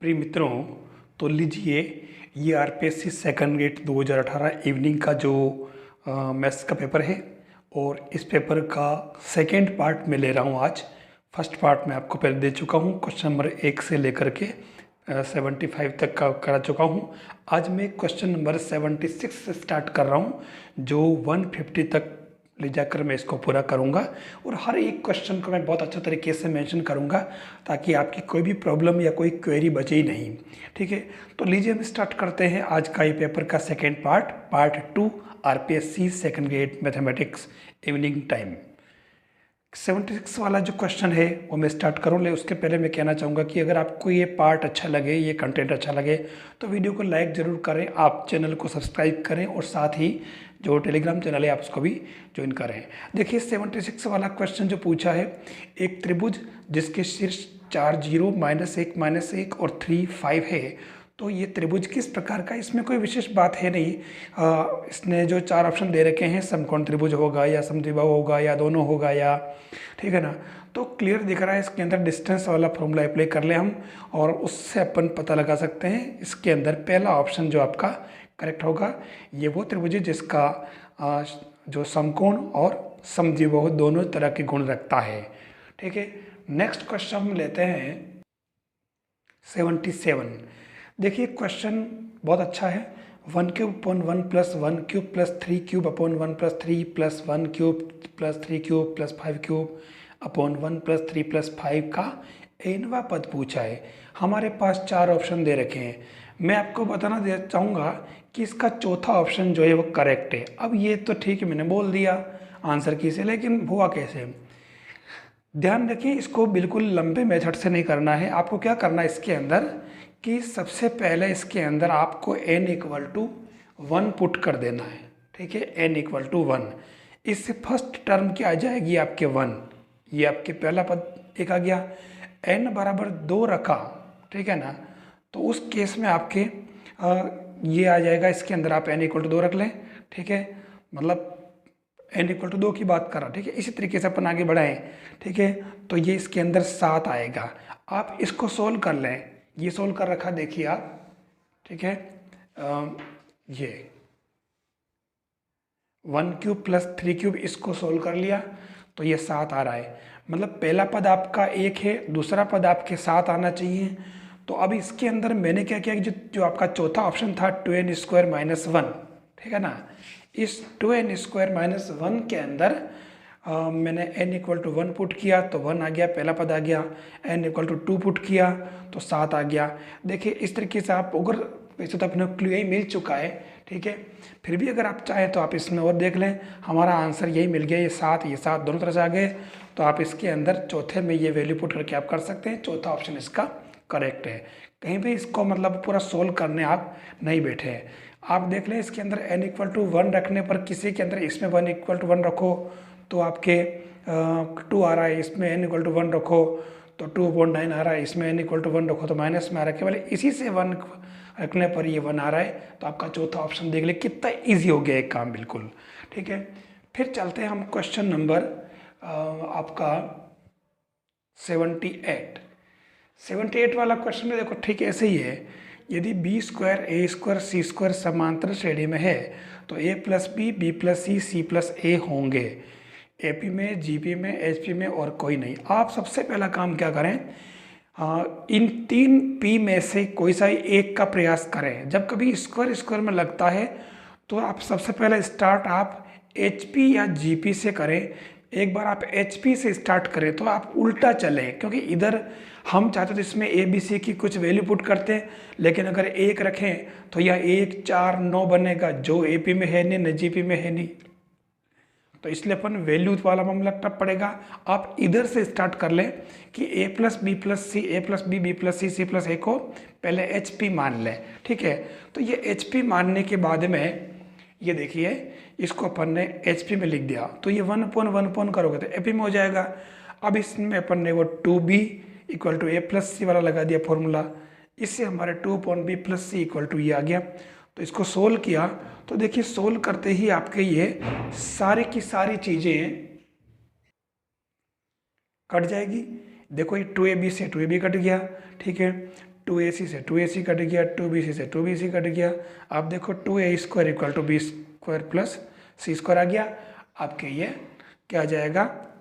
प्रिय मित्रों, तो लीजिए ये आरपीएससी सेकंड गेट 2018 इवनिंग का जो मैथ्स का पेपर है और इस पेपर का सेकंड पार्ट में ले रहा हूँ आज। फर्स्ट पार्ट में आपको पहले दे चुका हूँ, क्वेश्चन नंबर 1 से लेकर के 75 तक का करा चुका हूँ। आज मैं क्वेश्चन नंबर 76 से स्टार्ट कर रहा हूँ, जो 150 तक ले जाकर मैं इसको पूरा करूंगा और हर एक क्वेश्चन को मैं बहुत अच्छे तरीके से मेंशन करूंगा ताकि आपकी कोई भी प्रॉब्लम या कोई क्वेरी बचे ही नहीं। ठीक है, तो लीजिए हम स्टार्ट करते हैं आज का ये पेपर का second part 2 RPSC second grade mathematics evening time. 76 वाला जो क्वेश्चन है वो मैं स्टार्ट करूँ, ले उसके पहले मैं कहना चाहूँगा कि अगर आपको ये पार्ट अच्छा लगे, ये कंटेंट अच्छा लगे तो वीडियो को लाइक ज़रूर करें, आप चैनल को सब्सक्राइब करें और साथ ही जो टेलीग्राम चैनल है आप उसको भी ज्वाइन करें। देखिए 76 वाला क्वेश्चन जो पूछा है, एक त्रिभुज जिसके शीर्ष 4 0 -1 और 3 5 है, तो ये त्रिभुज किस प्रकार का, इसमें कोई विशेष बात है नहीं। इसने जो 4 ऑप्शन दे रखे हैं, समकोण त्रिभुज होगा या समद्विबाहु होगा या दोनों होगा या, ठीक है ना, तो क्लियर दिख रहा है। इसके अंदर डिस्टेंस वाला फॉर्मूला अप्लाई कर ले हम और उससे अपन पता लगा सकते हैं। इसके अंदर पहला ऑप्शन जो आपका करेक्ट होगा, ये वो त्रिभुज है जिसका जो समकोण और समद्विबाहु दोनों तरह के गुण रखता है। ठीक है, नेक्स्ट क्वेश्चन हम लेते हैं 77। देखिए क्वेश्चन बहुत अच्छा है। 1 cube upon 1 plus 1 cube plus 3 cube upon 1 plus 3 plus 1 cube plus 3 cube plus 5 cube upon 1 plus 3 plus 5 का nवां पद पूछा है। हमारे पास 4 ऑप्शन दे रखे हैं। मैं आपको बताना दे चाहूँगा कि इसका चौथा ऑप्शन जो है वो करेक्ट है। अब ये तो ठीक है, मैंने बोल दिया आंसर की से, लेकिन हुआ कैसे? ध्यान रखिए, इसको बिल्कुल लंबे मेथड से नहीं करना है। आपको क्या करना है इसके अंदर कि सबसे पहले इसके अंदर आपको n = 1 पुट कर देना है। ठीक है, n = 1। इससे फर्स्ट टर्म क्या आ जाएगी आपके 1, ये आपके पहला पद एक आ गया। n बराबर 2 रखा, ठीक है ना, तो उस केस में आपके ये आ जाएगा। इसके अंदर आप n = 2 रख लें। ठीक है, मतलब n = 2 की बात कर रहा। ठीक है, इसी तरीके से अपन आगे बढ़ाएं। ठीक है, तो ये इसके अंदर 7 आएगा। आप इसको सोल्व कर लें, ये सोल्व कर रखा देखिए आप। ठीक है, ये 1 क्यूब प्लस 3 क्यूब इसको सोल्व कर लिया तो ये 7 आ रहा है। मतलब पहला पद आपका 1 है, दूसरा पद आपके 7 आना चाहिए। तो अब इसके अंदर मैंने क्या किया कि जो आपका चौथा ऑप्शन था 2n² - 1, ठीक है ना, इस 2n² - 1 के अंदर मैंने n = 1 पुट किया तो 1 आ गया, पहला पद आ गया। n = 2 पुट किया तो 7 आ गया। देखिए इस तरीके से आप, अगर वैसे तो अपने क्लू यही मिल चुका है, ठीक है, फिर भी अगर आप चाहें तो आप इसमें और देख लें। हमारा आंसर यही मिल गया, ये 7 दोनों तरह से आ गए। तो आप इसके अंदर चौथे में ये वैल्यू पुट करके आप कर सकते हैं। चौथा ऑप्शन इसका करेक्ट है। कहीं भी इसको मतलब पूरा सोल्व करने आप नहीं बैठे हैं। आप देख लें इसके अंदर n = 1 रखने पर, किसी के अंदर इसमें 1 = 1 रखो तो आपके 2 आ रहा है, इसमें n = 1 रखो तो 2/9 आ रहा है, इसमें n = 1 रखो तो माइनस में आ रहा है। केवल इसी से 1 रखने पर ये 1 आ रहा है। तो आपका चौथा ऑप्शन देख ले, कितना ईजी हो गया एक काम, बिल्कुल। ठीक है, फिर चलते हैं हम क्वेश्चन नंबर आपका 78 वाला क्वेश्चन में। देखो ठीक ऐसे ही है, यदि b² a² c² समांतर श्रेणी में है तो a + b b + c c + a होंगे। AP में, GP में, HP में और कोई नहीं। आप सबसे पहला काम क्या करें, इन 3 P में से कोई सा एक का प्रयास करें। जब कभी स्क्वायर में लगता है तो आप सबसे पहले स्टार्ट आप HP या GP से करें। एक बार आप HP से स्टार्ट करें तो आप उल्टा चलें, क्योंकि इधर हम चाहते तो इसमें ABC की कुछ वैल्यू पुट करते हैं, लेकिन अगर 1 रखें तो यह 1 4 9 बनेगा, जो AP में है नहीं, न GP में है नहीं। तो इसलिए अपन वैल्यू वाला मामला टफ पड़ेगा। आप इधर से स्टार्ट कर लें कि a + b + c a + b b + c c + a को पहले HP मान लें। ठीक है, तो ये HP मानने के बाद में ये देखिए, इसको अपन ने HP में लिख दिया तो ये 1/1 करोगे तो AP में हो जाएगा। अब इसमें अपन ने वो 2b = a + c वाला लगा दिया फॉर्मूला। इससे हमारे 2/b + c = ये आ गया। तो इसको सोल्व किया तो देखिए, सोल्व करते ही आपके ये सारी की सारी चीज़ें कट जाएगी। देखो ये 2ab से 2ab कट गया। ठीक है, 2ac से 2ac कट गया, 2bc से 2bc कट गया। अब देखो 2a² equal to b² plus c² आ गया। आपके ये क्या आ जाएगा,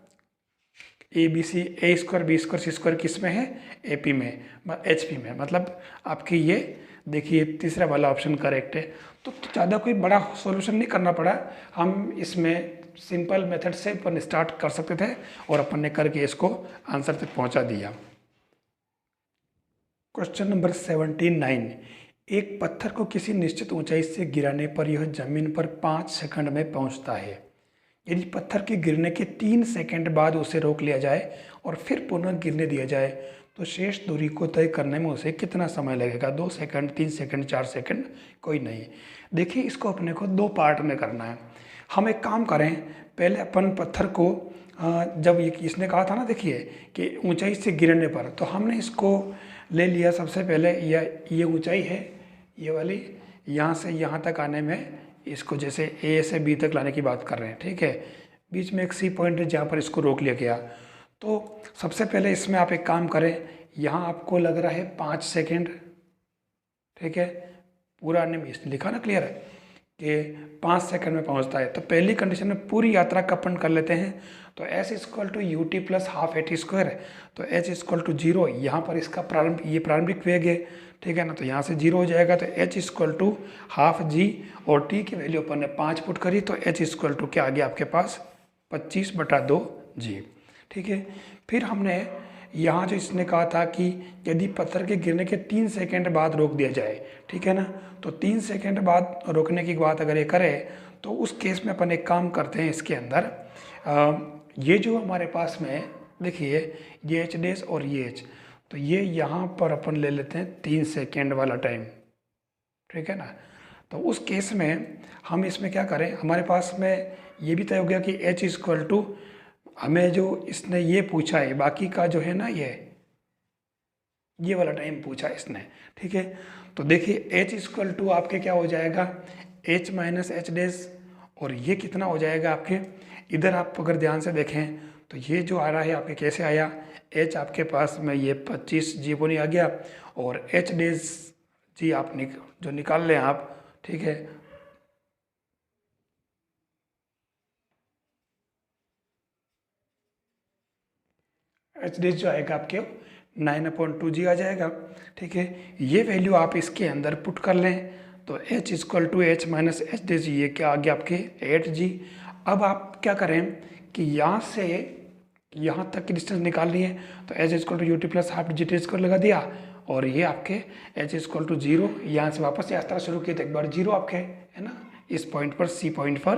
a² b² c² किस में है, AP में, HP में, मतलब आपकी ये देखिए तीसरा वाला ऑप्शन करेक्ट है। तो ज़्यादा कोई बड़ा सॉल्यूशन नहीं करना पड़ा, हम इसमें सिंपल मेथड से अपन स्टार्ट कर सकते थे और अपन ने करके इसको आंसर तक पहुंचा दिया। क्वेश्चन नंबर 79, एक पत्थर को किसी निश्चित ऊंचाई से गिराने पर यह जमीन पर 5 सेकंड में पहुंचता है। यदि पत्थर के गिरने के 3 सेकंड बाद उसे रोक लिया जाए और फिर पुनः गिरने दिया जाए तो शेष दूरी को तय करने में उसे कितना समय लगेगा? 2 सेकंड, 3 सेकंड, 4 सेकंड, कोई नहीं। देखिए इसको अपने को 2 पार्ट में करना है। हम एक काम करें, पहले अपन पत्थर को जब इसने कहा था ना, देखिए कि ऊंचाई से गिरने पर, तो हमने इसको ले लिया सबसे पहले, ये ऊंचाई है ये वाली, यहाँ से यहाँ तक आने में इसको जैसे A से B तक लाने की बात कर रहे हैं, ठीक है। बीच में एक C पॉइंट है जहाँ पर इसको रोक लिया गया। तो सबसे पहले इसमें आप एक काम करें, यहाँ आपको लग रहा है 5 सेकेंड, ठीक है, पूरा ने लिखा ना क्लियर है कि 5 सेकंड में पहुंचता है। तो पहली कंडीशन में पूरी यात्रा का अपन कर लेते हैं। तो s = ut + ½ at², तो h = 0, यहाँ पर इसका प्रारंभिक वेग है, ठीक है ना, तो यहाँ से 0 हो जाएगा। तो h = ½ g और t की वैल्यू अपन ने 5 पुट करी, तो h = क्या आ गया आपके पास 25/2 g, ठीक है। फिर हमने यहाँ जो इसने कहा था कि यदि पत्थर के गिरने के 3 सेकंड बाद रोक दिया जाए, ठीक है ना, तो 3 सेकंड बाद रोकने की बात अगर ये करें तो उस केस में अपन एक काम करते हैं, इसके अंदर ये जो हमारे पास में देखिए ये h' और ये h, तो ये यहाँ पर अपन ले लेते हैं 3 सेकंड वाला टाइम, ठीक है ना। तो उस केस में हम इसमें क्या करें, हमारे पास में ये भी तय हो गया कि h = हमें जो इसने ये पूछा है, बाकी का जो है ना ये वाला टाइम पूछा इसने, ठीक है। तो देखिए h = आपके क्या हो जाएगा, h - h' और ये कितना हो जाएगा आपके, इधर आप अगर ध्यान से देखें तो ये जो आ रहा है आपके कैसे आया, h आपके पास में ये 25 g आ गया और h' आप जो निकाल लें आप, ठीक है। h' जो आएगा आपके 9/2g आ जाएगा, ठीक है। ये वैल्यू आप इसके अंदर पुट कर लें, तो h = h - h' ये क्या आ गया आपके 8g। अब आप क्या करें कि यहाँ से यहाँ तक की डिस्टेंस निकालनी है, तो h = ut + ½ g² लगा दिया और ये आपके h = 0, यहाँ से वापस यात्रा शुरू की तो एक बार 0 आपके है ना, इस पॉइंट पर C पॉइंट पर,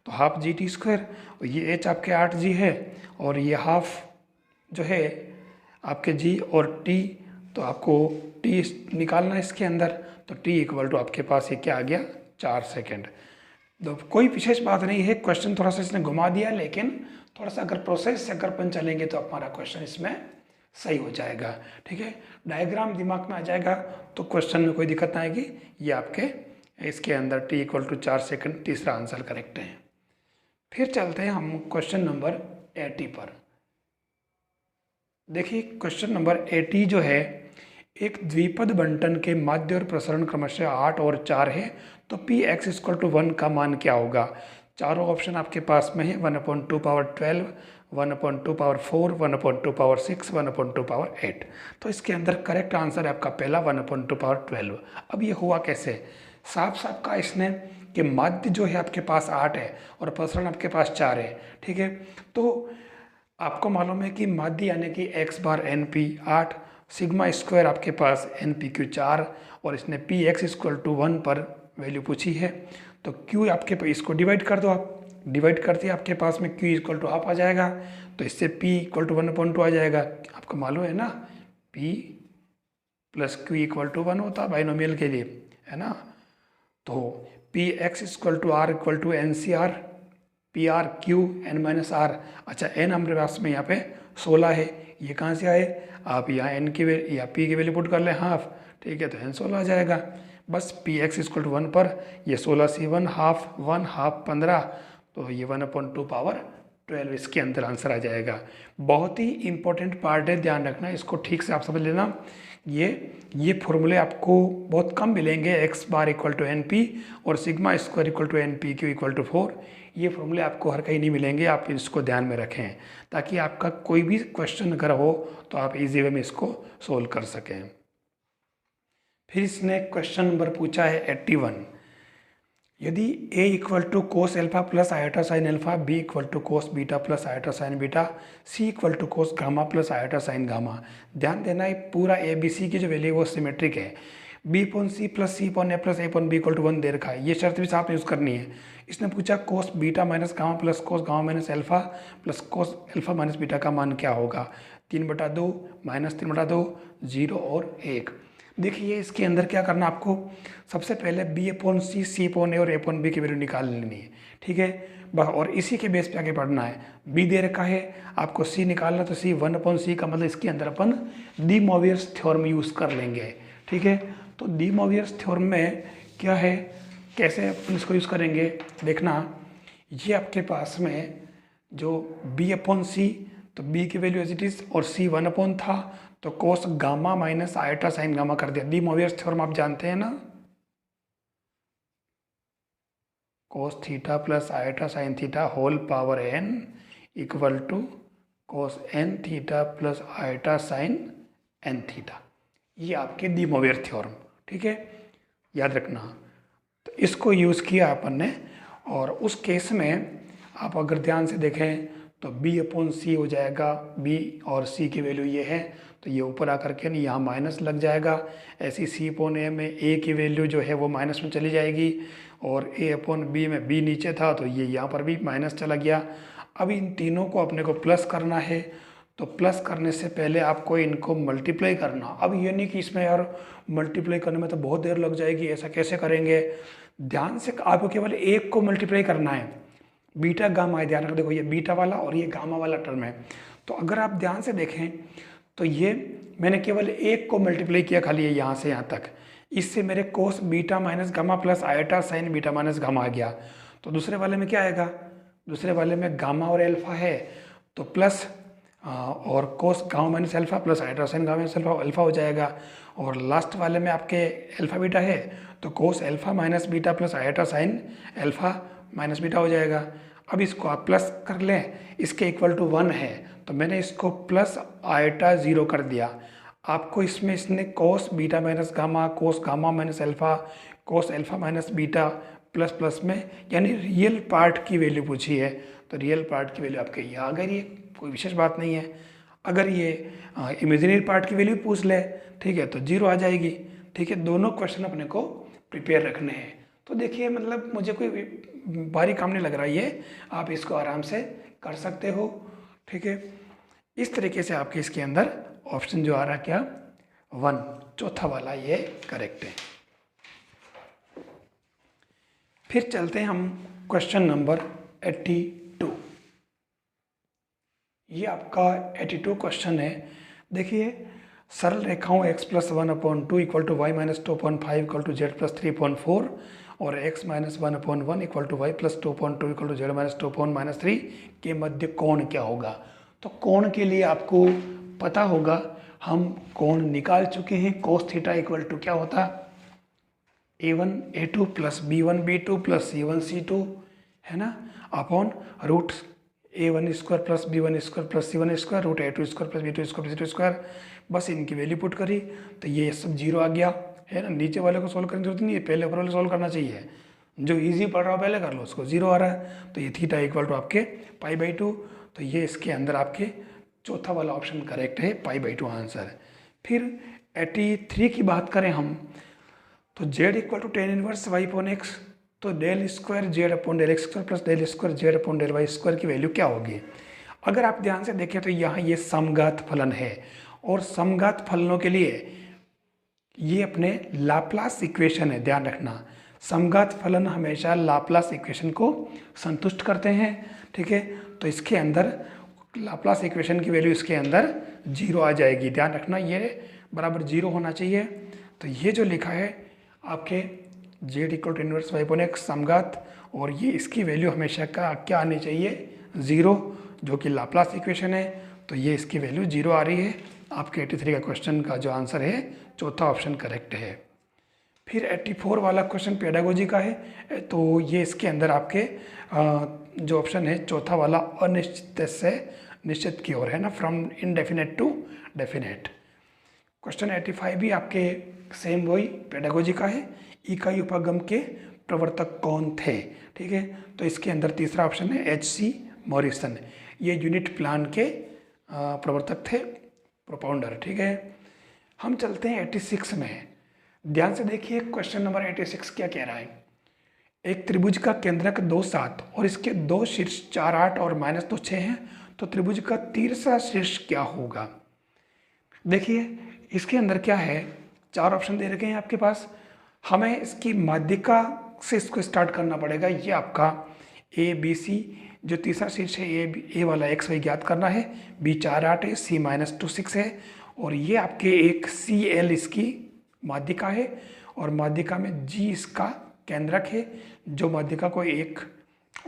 तो ½ gt², और ये h आपके 8g है और ये ½ जो है आपके g और t, तो आपको t निकालना है इसके अंदर, तो t = आपके पास ये क्या आ गया 4 सेकंड। तो कोई विशेष बात नहीं है, क्वेश्चन थोड़ा सा इसने घुमा दिया, लेकिन थोड़ा सा अगर प्रोसेस से अगर अपन चलेंगे तो हमारा क्वेश्चन इसमें सही हो जाएगा, ठीक है। डायग्राम दिमाग में आ जाएगा तो क्वेश्चन में कोई दिक्कत ना आएगी। ये आपके इसके अंदर t = 4 सेकंड, तीसरा आंसर करेक्ट है। फिर चलते हैं हम क्वेश्चन नंबर 80 पर। देखिए क्वेश्चन नंबर 80 जो है, एक द्विपद बंटन के माध्य और प्रसरण क्रमशः 8 और 4 है, तो px = 1 का मान क्या होगा? चारों ऑप्शन आपके पास में है, 1/2^12, 1/2^4, 1/2^6, 1/2^8। तो इसके अंदर करेक्ट आंसर है आपका पहला 1/2^12। अब ये हुआ कैसे? साफ साफ कहा इसने कि माध्य जो है आपके पास 8 है और प्रसरण आपके पास 4 है, ठीक है। तो आपको मालूम है कि माध्य यानी कि x बार np 8, सिग्मा स्क्वायर आपके पास npq 4, और इसने px = 1 पर वैल्यू पूछी है, तो q आपके पास, इसको डिवाइड कर दो आप, डिवाइड करते आपके पास में q = ½ आ जाएगा, तो इससे p = 1/2 आ जाएगा। आपको मालूम है ना p + q = 1 होता बाइनोमियल के लिए, है ना। तो px = r = ncr, PR Q n - r। अच्छा n हमारे पास में यहाँ पे 16 है, ये कहाँ से आए, आप यहाँ n की वैल्यू या p की वैल्यू पुट कर लें ½ ठीक है, तो n 16 आ जाएगा। बस px = 1 पर ये 16c1 ½ 1 ½ 15, तो ये 1/2^12 इसके अंदर आंसर आ जाएगा। बहुत ही इंपॉर्टेंट पार्ट है, ध्यान रखना इसको ठीक से आप समझ लेना ये फॉर्मूले आपको बहुत कम मिलेंगे, x bar equal to n p और sigma square equal to n p q equal to 4। ये फॉर्मूले आपको हर कहीं नहीं मिलेंगे, आप इसको ध्यान में रखें ताकि आपका कोई भी क्वेश्चन अगर हो तो आप इजी वे में इसको सोल्व कर सकें। फिर इसने क्वेश्चन नंबर पूछा है 81, यदि a equal to cos alpha plus iota sine alpha, b equal to cos beta plus iota sine beta, c equal to cos gamma plus iota sine gamma. ध्यान देना है पूरा ए बी सी की जो वैल्यू है वो सिमेट्रिक है। b upon c plus c upon A plus a upon b equal to 1 दे रखा है, ये शर्त भी साफ यूज़ करनी है। इसने पूछा कोस beta minus gamma plus cos gamma minus alpha plus cos alpha minus beta का मान क्या होगा। 3/2 माइनस 3/2 0 और 1। देखिए इसके अंदर क्या करना आपको, सबसे पहले b अपॉन सी, सी अपॉन ए और ए अपॉन बी की वैल्यू निकाल लेनी है, ठीक है बस। और इसी के बेस पे आगे पढ़ना है। b दे रखा है, आपको c निकालना, तो c 1 अपॉन सी का मतलब इसके अंदर अपन डी मोवियर्स थ्योरम यूज़ कर लेंगे, ठीक है। तो डी मोवियर्स थ्योरम में क्या है, कैसे अपन इसको यूज़ करेंगे देखना। ये आपके पास में जो b अपॉन सी, तो b की वैल्यू एज इट इज़ और c 1 अपॉन था, तो cos gamma minus iota sine gamma कर दिया। डी मोवियर्स थ्योरम आप जानते हैं ना, cos theta plus iota sine theta whole power n equal to cos n theta plus iota sine n theta. ये आपके डी मोवियर थ्योरम, ठीक है, याद रखना। तो इसको यूज़ किया अपन ने, और उस केस में आप अगर ध्यान से देखें तो b अपॉन सी हो जाएगा, b और c की वैल्यू ये है, तो ये ऊपर आकर के नहीं यहाँ माइनस लग जाएगा। ऐसी c अपॉन ए में a की वैल्यू जो है वो माइनस में चली जाएगी, और a अपॉन b में b नीचे था तो ये यहाँ पर भी माइनस चला गया। अब इन तीनों को अपने को प्लस करना है, तो प्लस करने से पहले आपको इनको मल्टीप्लाई करना। अब ये नहीं कि इसमें यार मल्टीप्लाई करने में तो बहुत देर लग जाएगी, ऐसा कैसे करेंगे। ध्यान से आपको केवल एक को मल्टीप्लाई करना है, बीटा गामा है, ध्यान रखो। देखो ये बीटा वाला और ये गामा वाला टर्म है, तो अगर आप ध्यान से देखें तो ये मैंने केवल एक को मल्टीप्लाई किया खाली है यहाँ से यहाँ तक। इससे मेरे cos beta minus gamma plus iota sine beta minus gamma आ गया। तो दूसरे वाले में क्या आएगा, दूसरे वाले में गामा और एल्फा है तो प्लस और कोस gamma minus alpha plus iota sine gamma minus alpha हो जाएगा। और लास्ट वाले में आपके एल्फा बीटा है तो कोस alpha minus beta plus iota sine alpha minus beta हो जाएगा। अब इसको आप प्लस कर लें, इसके इक्वल टू 1 है तो मैंने इसको प्लस आयोटा 0 कर दिया। आपको इसमें इसने कोस बीटा माइनस गामा, कोस गामा माइनस एल्फा, कोस alpha minus beta plus plus में यानी रियल पार्ट की वैल्यू पूछी है, तो रियल पार्ट की वैल्यू आपके ये आ गई है, कोई विशेष बात नहीं है। अगर ये इमेजिनरी पार्ट की वैल्यू पूछ ले, ठीक है, तो 0 आ जाएगी, ठीक है। दोनों क्वेश्चन अपने को प्रिपेयर रखने हैं। तो देखिए मतलब मुझे कोई भारी काम नहीं लग रहा, ये आप इसको आराम से कर सकते हो, ठीक है। इस तरीके से आपके इसके अंदर ऑप्शन जो आ रहा है क्या 1, चौथा वाला ये करेक्ट है। फिर चलते हैं हम क्वेश्चन नंबर 82। ये आपका 82 क्वेश्चन है। देखिए सरल रेखाओं x plus 1/2 equal to y minus 2.5 equal to z plus 3.4 और x minus 1/1 equal to y plus 2.2 equal to z minus 2.3 के मध्य कोण क्या होगा। तो कोण के लिए आपको पता होगा, हम कोण निकाल चुके हैं। कोस थीटा इक्वल टू क्या होता, a1 a2 plus b1 b2 plus c1 c2 है ना, upon root a1 square plus b1 square plus c1 square root a2 square plus b2 square plus c2 square. बस इनकी value put करी तो ये सब 0 आ गया है ना। नीचे वाले को सोल्व करने की जरूरत नहीं है, पहले ऊपर वाले सोल्व करना चाहिए। जो इजी पढ़ रहा हो पहले कर लो, उसको 0 आ रहा है तो ये थीटा इक्वल टू आपके π/2, तो ये इसके अंदर आपके चौथा वाला ऑप्शन करेक्ट है, π/2 आंसर। फिर 83 की बात करें हम तो z equal to tan inverse y upon x, तो del square z upon del x square plus del square z upon del y square की वैल्यू क्या होगी। अगर आप ध्यान से देखें तो यहाँ ये समघात फलन है, और समघात फलनों के लिए ये अपने लाप्लास इक्वेशन है, ध्यान रखना। समघात फलन हमेशा लाप्लास इक्वेशन को संतुष्ट करते हैं, ठीक है। तो इसके अंदर लाप्लास इक्वेशन की वैल्यू इसके अंदर 0 आ जाएगी, ध्यान रखना, ये बराबर 0 होना चाहिए। तो ये जो लिखा है आपके z equal to inverse y upon x समघात, और ये इसकी वैल्यू हमेशा का क्या आनी चाहिए 0, जो कि लाप्लास इक्वेशन है। तो ये इसकी वैल्यू 0 आ रही है, आपके 83 का क्वेश्चन का जो आंसर है चौथा ऑप्शन करेक्ट है। फिर 84 वाला क्वेश्चन पेडागोजी का है, तो ये इसके अंदर आपके जो ऑप्शन है चौथा वाला अनिश्चित से निश्चित की ओर है ना, from indefinite to definite. Question 85 भी आपके सेम वही पेडागोजी का है, इकाई उपागम के प्रवर्तक कौन थे, ठीक है। तो इसके अंदर तीसरा ऑप्शन है H.C. मॉरिसन, ये यूनिट प्लान के प्रवर्तक थे, प्रोपाउंडर, ठीक है। हम चलते हैं 86 में। ध्यान से देखिए क्वेश्चन नंबर 86 क्या कह रहा है। एक त्रिभुज का केंद्रक 2 7 और इसके दो शीर्ष 4 8 और -2 6 हैं, तो त्रिभुज का तीसरा शीर्ष क्या होगा। देखिए इसके अंदर क्या है, 4 ऑप्शन दे रखे हैं आपके पास। हमें इसकी माध्यिका से इसको स्टार्ट करना पड़ेगा। ये आपका ABC जो तीसरा शीर्ष है, ए वाला एक्स वाई ज्ञात करना है, B 4 8 है, C -2 6 है, और ये आपके एक CL इसकी माध्यिका है, और माध्यिका में G इसका केंद्रक है, जो माध्यिका को 1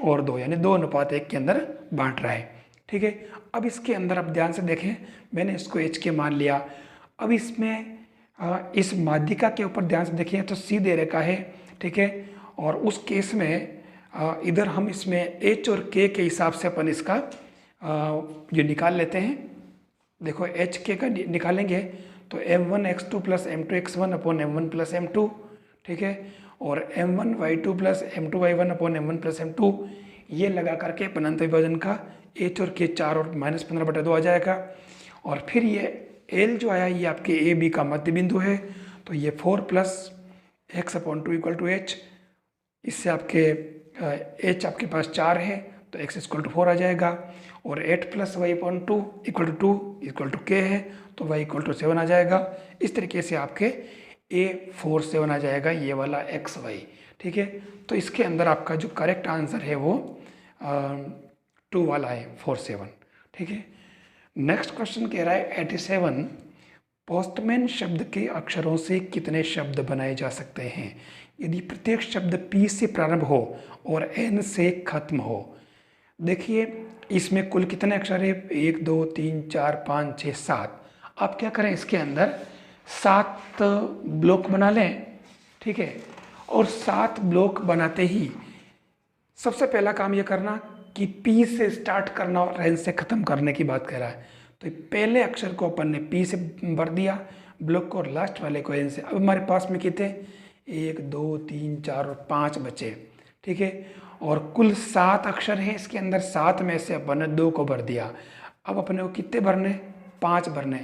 और 2 यानी 2:1 के अंदर बांट रहा है, ठीक है। अब इसके अंदर आप ध्यान से देखें, मैंने इसको H के मान लिया। अब इसमें इस माध्यिका के ऊपर ध्यान से देखिए तो C दे रखा है, ठीक है। और उस केस में इधर हम इसमें H और K के हिसाब से अपन इसका ये निकाल लेते हैं। देखो H K का निकालेंगे तो M1 x2 plus M2 x1 upon M1 plus M2, ठीक है। और M1 y2 plus M2 y1 upon M1 plus M2, ये लगा करके अनंत विभाजन का H और K 4 और -15/2 आ जाएगा। और फिर ये L जो आया ये आपके A B का मध्य बिंदु है, तो ये 4 plus x upon 2 equal to H। इससे आपके H आपके पास 4 है तो x इक्वल टू 4 आ जाएगा, और 8 plus y upon 2 equal to 2 equal to K है, तो y इक्वल टू 7 आ जाएगा। इस तरीके से आपके A 4 7 आ जाएगा, ये वाला x y, ठीक है। तो इसके अंदर आपका जो करेक्ट आंसर है वो 2 वाला है, 4 7, ठीक है। नेक्स्ट क्वेश्चन कह रहा है 87, पोस्टमैन शब्द के अक्षरों से कितने शब्द बनाए जा सकते हैं यदि प्रत्येक शब्द P से प्रारंभ हो और N से खत्म हो। देखिए इसमें कुल कितने अक्षर है, 1 2 3 4 5 6 7। आप क्या करें, इसके अंदर 7 ब्लॉक बना लें, ठीक है। और 7 ब्लॉक बनाते ही सबसे पहला काम ये करना कि P से स्टार्ट करना और N से ख़त्म करने की बात कर रहा है। तो पहले अक्षर को अपन ने P से भर दिया ब्लॉक को, और लास्ट वाले को N से। अब हमारे पास में कितने, 1 2 3 4 और 5 बचे, ठीक है। और कुल 7 अक्षर हैं इसके अंदर, 7 में से अपन ने 2 को भर दिया। अब अपने को कितने भरने, 5 भरने।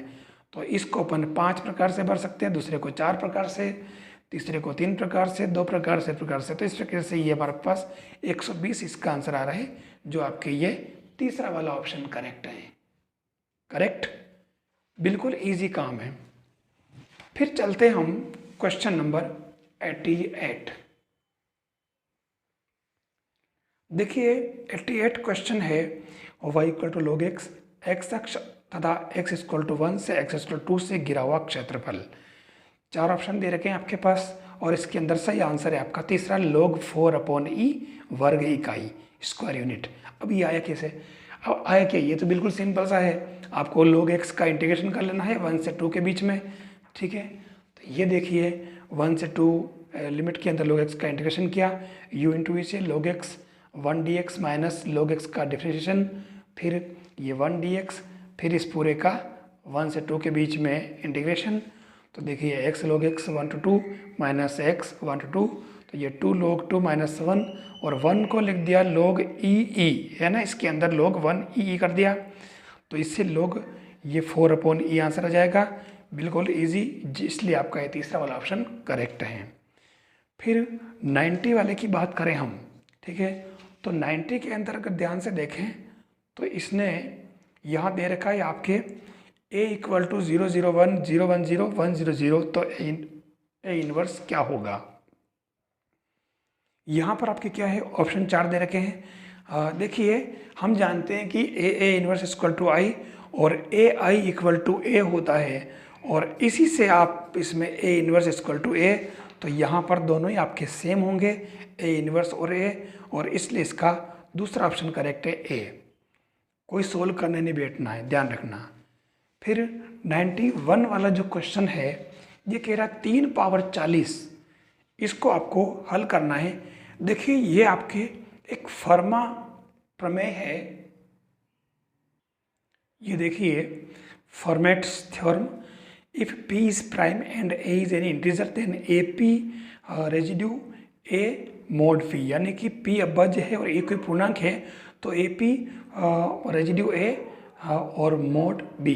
तो इसको अपन 5 प्रकार से भर सकते हैं, दूसरे को 4 प्रकार से, तीसरे को 3 प्रकार से, 2 प्रकार से, तो इस प्रकार से ये हमारे पास 120 इसका आंसर आ रहा है, जो आपके ये तीसरा वाला ऑप्शन करेक्ट है। करेक्ट, बिल्कुल इजी काम है। फिर चलते हम क्वेश्चन नंबर 88। देखिए 88 क्वेश्चन है, y equal to log x, x अक्ष तथा x इक्वल टू 1 से x इक्वल टू 2 से गिरा हुआ क्षेत्रफल। 4 ऑप्शन दे रखे हैं आपके पास, और इसके अंदर सही आंसर है आपका तीसरा, log 4/e वर्ग इकाई, स्क्वायर यूनिट। अब ये आया कैसे, अब आया क्या, ये तो बिल्कुल सिंपल सा है। आपको log x का इंटीग्रेशन कर लेना है 1 से 2 के बीच में, ठीक है। तो ये देखिए 1 से 2 लिमिट के अंदर log x का इंटीग्रेशन किया, u इंटू ई से log x 1 dx minus log x का डिफ्रेंशिएशन, फिर ये 1 dx, फिर इस पूरे का 1 से 2 के बीच में इंटीग्रेशन। तो देखिए x log x 1 to 2 minus x 1 to 2, तो ये 2 log 2 माइनस 1, और 1 को लिख दिया log e है ना, इसके अंदर log 1 e कर दिया, तो इससे log ये 4/e आंसर आ जाएगा, बिल्कुल इजी, इसलिए आपका ये तीसरा वाला ऑप्शन करेक्ट है। फिर 90 वाले की बात करें हम, ठीक है। तो 90 के अंदर अगर ध्यान से देखें तो इसने यहाँ दे रखा है आपके a इक्वल टू 0 0 1 0 1 0 1 0 0, तो a इनवर्स क्या होगा। यहाँ पर आपके क्या है, ऑप्शन 4 दे रखे हैं। देखिए हम जानते हैं कि a inverse equal to i, और ai इक्वल टू a होता है, और इसी से आप इसमें a inverse equal to a, तो यहाँ पर दोनों ही आपके सेम होंगे, a इनवर्स और a, और इसलिए इसका दूसरा ऑप्शन करेक्ट है a। कोई सोल्व करने नहीं बैठना है, ध्यान रखना। फिर 91 वाला जो क्वेश्चन है ये कह रहा है 3 पावर 40, इसको आपको हल करना है। देखिए ये आपके एक फर्मा प्रमेय है, ये देखिए Fermat's theorem, if p is prime and a is an integer then AP residue a mod phi, यानी कि p अबज है और a कोई पूर्णांक है तो AP रेजिड्यू a और मोड b,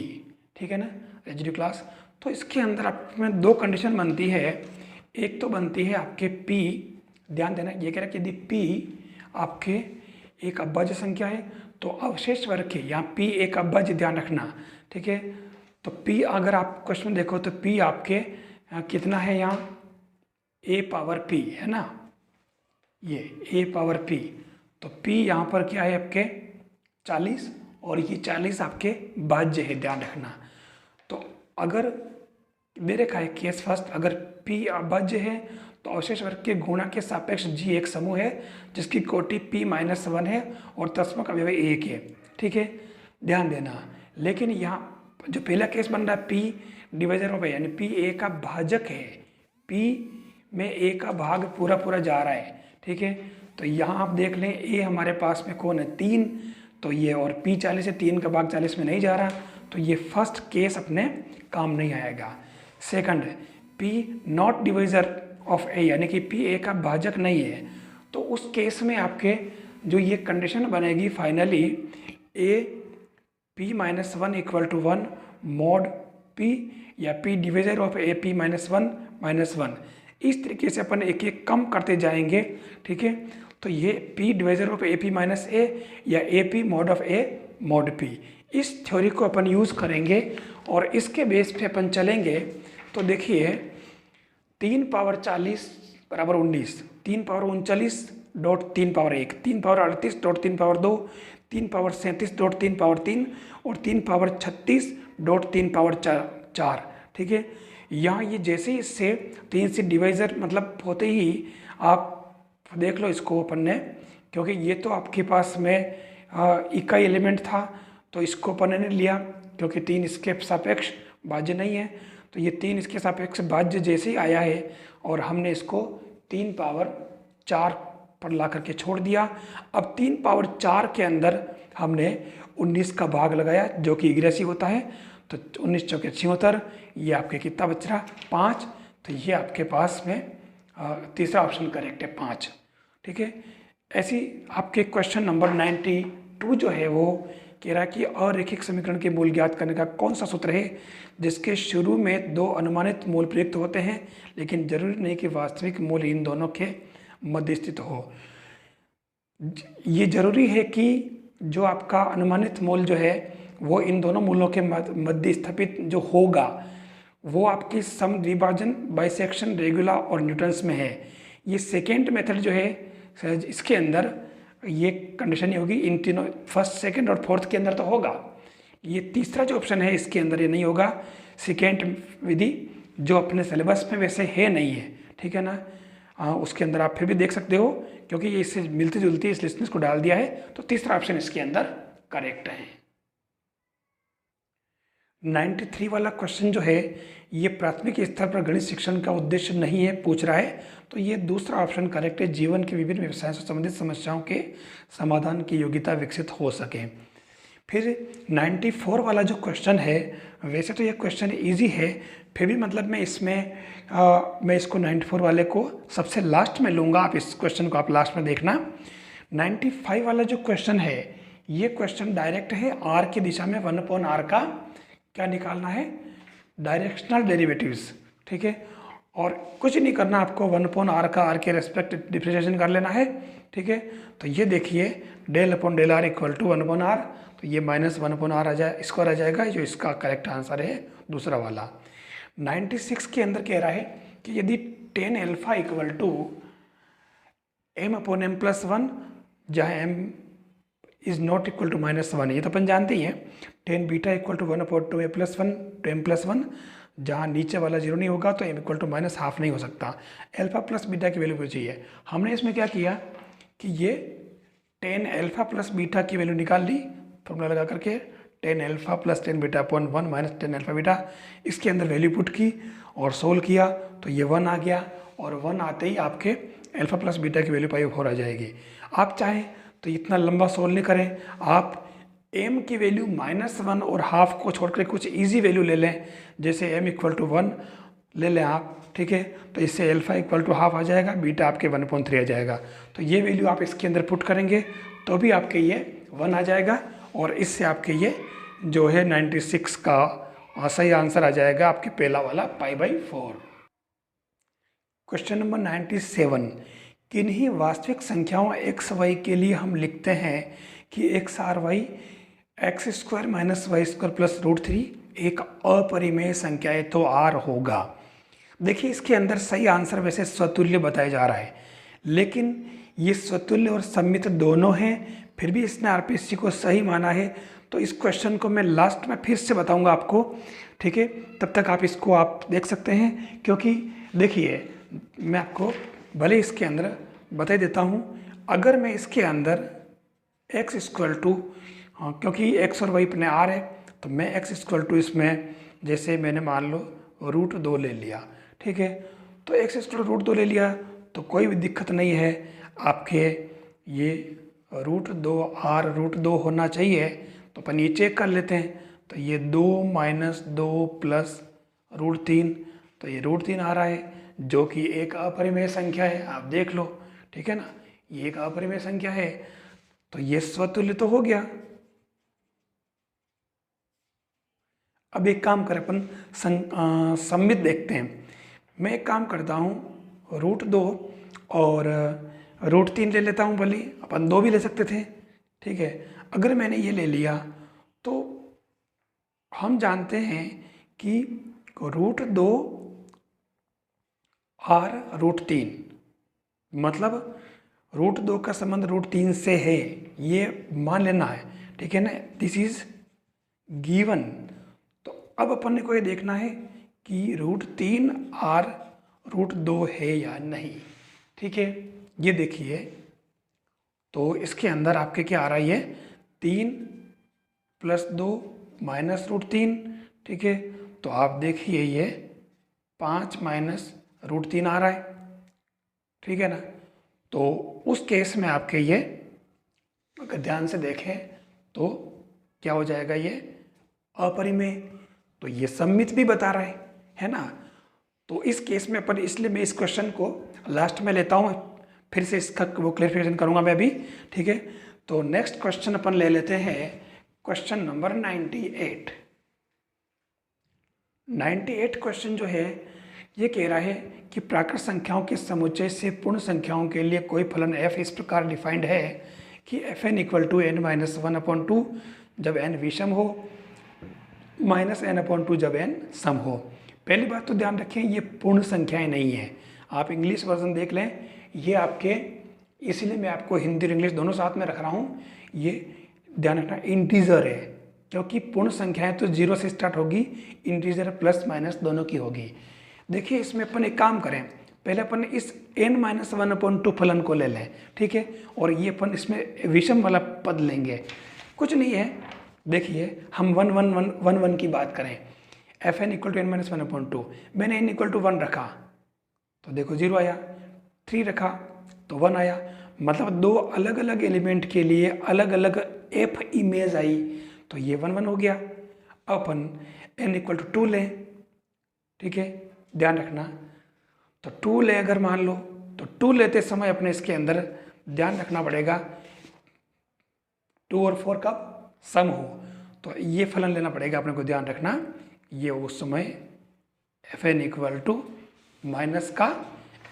ठीक है ना, रेजिड्यू क्लास। तो इसके अंदर आप में दो कंडीशन बनती है, एक तो बनती है आपके p, ध्यान देना ये कह रहा है कि यदि p आपके एक अबज संख्या है तो अवशेष वर्ग के यहाँ p एक अबज, ध्यान रखना, ठीक है। तो p अगर आप क्वेश्चन देखो तो p आपके कितना है यहाँ a पावर p है ना, ये a पावर p, तो p यहाँ पर क्या है आपके 40 और ये 40 आपके भाज्य है, ध्यान रखना। तो अगर दे रखा है केस फर्स्ट, अगर p अभाज्य है तो अवशेष वर्ग के गुणा के सापेक्ष g एक समूह है जिसकी कोटि p-1 है और तत्समक अवयव 1 है, ठीक है, ध्यान देना। लेकिन यहाँ जो पहला केस बन रहा है p डिवाइजर ऑफ a, यानी p a का भाजक है, p में a का भाग पूरा पूरा जा रहा है, ठीक है। तो यहाँ आप देख लें a हमारे पास में कौन है 3, तो ये और p 40 है, 3 का भाग 40 में नहीं जा रहा, तो ये फर्स्ट केस अपने काम नहीं आएगा। Second, p not divisor of a, यानी कि p a का भाजक नहीं है, तो उस केस में आपके जो ये कंडीशन बनेगी finally a p-1 equal to 1 mod p या p divisor of a p-1 इस तरीके से अपन एक एक कम करते जाएंगे, ठीक है। तो ये p divisor of a p-a या a p mod of a mod p, इस थ्योरी को अपन यूज़ करेंगे और इसके बेस पे अपन चलेंगे। तो देखिए 3 पावर 40 बराबर 19, 3 power 39 dot 3 power 1, 3 power 38 dot 3 power 2, 3 power 37 dot 3 power 3 और 3 पावर 36 डॉट 3 पावर 4, ठीक है। यहाँ ये जैसे ही इससे 3 से डिवाइजर मतलब होते ही आप देख लो इसको अपन ने, क्योंकि ये तो आपके पास में इकाई एलिमेंट था तो इसको अपन ने लिया, क्योंकि 3 इसके सापेक्ष भाज्य नहीं है, तो ये 3 इसके सापेक्ष भाज्य जैसे ही आया है और हमने इसको 3 पावर 4 पर ला करके छोड़ दिया। अब 3 पावर 4 के अंदर हमने 19 का भाग लगाया जो कि एग्रेसिव होता है, तो 19 चौके 76, ये आपके कितना बच रहा 5, तो ये आपके पास में तीसरा ऑप्शन करेक्ट है 5, ठीक है। ऐसी आपके क्वेश्चन नंबर 92 जो है वो कह रहा है कि अरैखिक समीकरण के मूल ज्ञात करने का कौन सा सूत्र है जिसके शुरू में 2 अनुमानित मूल प्रयुक्त होते हैं लेकिन जरूरी नहीं कि वास्तविक मूल इन दोनों के मध्य स्थित हो। ये जरूरी है कि जो आपका अनुमानित मूल जो है वो इन दोनों मूलों के मध्य स्थापित जो होगा वो आपकी सम द्विभाजन, बाइसेक्शन, रेगुला और न्यूटन्स में है। ये सेकेंड मेथड जो है इसके अंदर ये कंडीशन ही होगी, इन तीनों फर्स्ट, सेकंड और फोर्थ के अंदर तो होगा। ये तीसरा जो ऑप्शन है इसके अंदर ये नहीं होगा, सेकेंड विधि जो अपने सिलेबस में वैसे है नहीं है, ठीक है ना। उसके अंदर आप फिर भी देख सकते हो क्योंकि ये इससे मिलती जुलती इस लिस्ट में इसको डाल दिया है, तो तीसरा ऑप्शन इसके अंदर करेक्ट है। 93 वाला क्वेश्चन जो है ये प्राथमिक स्तर पर गणित शिक्षण का उद्देश्य नहीं है, पूछ रहा है, तो ये दूसरा ऑप्शन करेक्ट है, जीवन के विभिन्न व्यवसायों से संबंधित समस्याओं के समाधान की योग्यता विकसित हो सके। फिर 94 वाला जो क्वेश्चन है वैसे तो ये क्वेश्चन इजी है, फिर भी मतलब मैं इसमें मैं इसको 94 वाले को सबसे लास्ट में लूँगा, आप इस क्वेश्चन को आप लास्ट में देखना। 95 वाला जो क्वेश्चन है ये क्वेश्चन डायरेक्ट है, आर की दिशा में 1/r का क्या निकालना है, डायरेक्शनल डेरिवेटिव्स, ठीक है। और कुछ नहीं करना आपको, 1/r का आर के रेस्पेक्ट डिफरेंशिएशन कर लेना है, ठीक है। तो ये देखिए del/del r equal to 1/r, तो ये -1/r आ जाए स्क्वायर आ जाएगा, जो इसका करेक्ट आंसर है दूसरा वाला। 96 के अंदर कह रहा है कि यदि tan alpha equal to m/m+1 जहाँ m is not equal to -1, ये तो अपन जानते ही हैं, tan beta equal to 1/2a+1 to m+1, जहाँ नीचे वाला 0 नहीं होगा तो m इक्वल टू -½ नहीं हो सकता, अल्फा प्लस बीटा की वैल्यू चाहिए। हमने इसमें क्या किया कि ये tan अल्फा प्लस बीटा की वैल्यू निकाल ली, फॉर्मूला लगा करके tan alpha plus tan beta upon 1 minus tan alpha beta, इसके अंदर वैल्यू पुट की और सोल्व किया तो ये 1 आ गया, और 1 आते ही आपके अल्फा प्लस बीटा की वैल्यू पाई 4 आ जाएगी। आप चाहें तो इतना लंबा सोल्व नहीं करें, आप m की वैल्यू -1 और हाफ को छोड़कर कुछ इजी वैल्यू ले लें, जैसे m इक्वल टू 1 ले लें आप, ठीक है। तो इससे अल्फा इक्वल टू हाफ आ जाएगा, बीटा आपके 1/3 आ जाएगा। तो ये वैल्यू आप इसके अंदर पुट करेंगे तो भी आपके ये 1 आ जाएगा, और इससे आपके ये जो है 96 का सही आंसर आ जाएगा, आपके पहला वाला π/4। क्वेश्चन नंबर 97, किन्हीं वास्तविक संख्याओं x y के लिए हम लिखते हैं कि x r y x² - y² plus √3 एक अपरिमेय संख्या है तो r होगा। देखिए इसके अंदर सही आंसर वैसे स्वतुल्य बताया जा रहा है, लेकिन ये स्वतुल्य और सम्मित दोनों हैं, फिर भी इसने आरपीएससी को सही माना है। तो इस क्वेश्चन को मैं लास्ट में फिर से बताऊंगा आपको, ठीक है। तब तक आप इसको आप देख सकते हैं, क्योंकि देखिए मैं आपको भले इसके अंदर बता देता हूँ। अगर मैं इसके अंदर x इक्वल टू, क्योंकि x और y अपने r है, तो मैं x इक्वल टू इसमें जैसे मैंने मान लो √2 ले लिया, ठीक है। तो x इक्वल टू √2 ले लिया तो कोई भी दिक्कत नहीं है, आपके ये √2 r √2 होना चाहिए। तो अपन ये चेक कर लेते हैं, तो ये 2 - 2 प्लस √3, तो ये √3 आ रहा है, जो कि एक अपरिमेय संख्या है, आप देख लो, ठीक है ना। ये एक अपरिमेय संख्या है, तो ये स्वतुल्य तो हो गया। अब एक काम करें अपन सम्मित देखते हैं। मैं एक काम करता हूँ, √2 और √3 ले लेता हूँ, भले अपन 2 भी ले सकते थे, ठीक है। अगर मैंने ये ले लिया तो हम जानते हैं कि √2 r √3, मतलब √2 का संबंध √3 से है, ये मान लेना है, ठीक है ना। This is given. तो अब अपन ने को ये देखना है कि √3 r √2 है या नहीं, ठीक है। ये देखिए, तो इसके अंदर आपके क्या आ रहा है, ये 3 + 2 - √3, ठीक है। तो आप देखिए ये 5 - √3 आ रहा है, ठीक है ना। तो उस केस में आपके ये अगर ध्यान से देखें तो क्या हो जाएगा, ये अपरिमेय। तो ये सम्मित भी बता रहा है ना। तो इस केस में अपन, इसलिए मैं इस क्वेश्चन को लास्ट में लेता हूँ, फिर से इसका वो क्लेरिफिकेशन करूँगा मैं अभी, ठीक है। तो नेक्स्ट क्वेश्चन अपन ले लेते हैं, क्वेश्चन नंबर 98। 98 क्वेश्चन जो है ये कह रहा है कि प्राकृत संख्याओं के समुच्चय से पूर्ण संख्याओं के लिए कोई फलन f इस प्रकार डिफाइंड है कि fn = n-1/2 जब n विषम हो, -n/2 जब n सम हो। पहली बात तो ध्यान रखें, ये पूर्ण संख्याएं नहीं है। आप इंग्लिश वर्जन देख लें, ये आपके, इसलिए मैं आपको हिंदी और इंग्लिश दोनों साथ में रख रहा हूँ। ये ध्यान रखना इंटीजर है, क्योंकि पूर्ण संख्याएं तो 0 से स्टार्ट होगी, इंटीजर प्लस माइनस दोनों की होगी। देखिए इसमें अपन एक काम करें, पहले अपन इस n-1/2 फलन को ले लें, ठीक है। और ये अपन इसमें विषम वाला पद लेंगे, कुछ नहीं है। देखिए हम 1 की बात करें, fn = n-1/2, मैंने n = 1 रखा तो देखो 0 आया, 3 रखा तो 1 आया। मतलब 2 अलग अलग एलिमेंट के लिए अलग अलग f इमेज आई, तो ये 1 हो गया। अपन n = 2 लें, ठीक है, ध्यान रखना। तो 2 ले अगर मान लो, तो 2 लेते समय अपने इसके अंदर ध्यान रखना पड़ेगा 2 और 4 कब सम हो, तो ये फलन लेना पड़ेगा अपने को, ध्यान रखना। ये उस समय fn =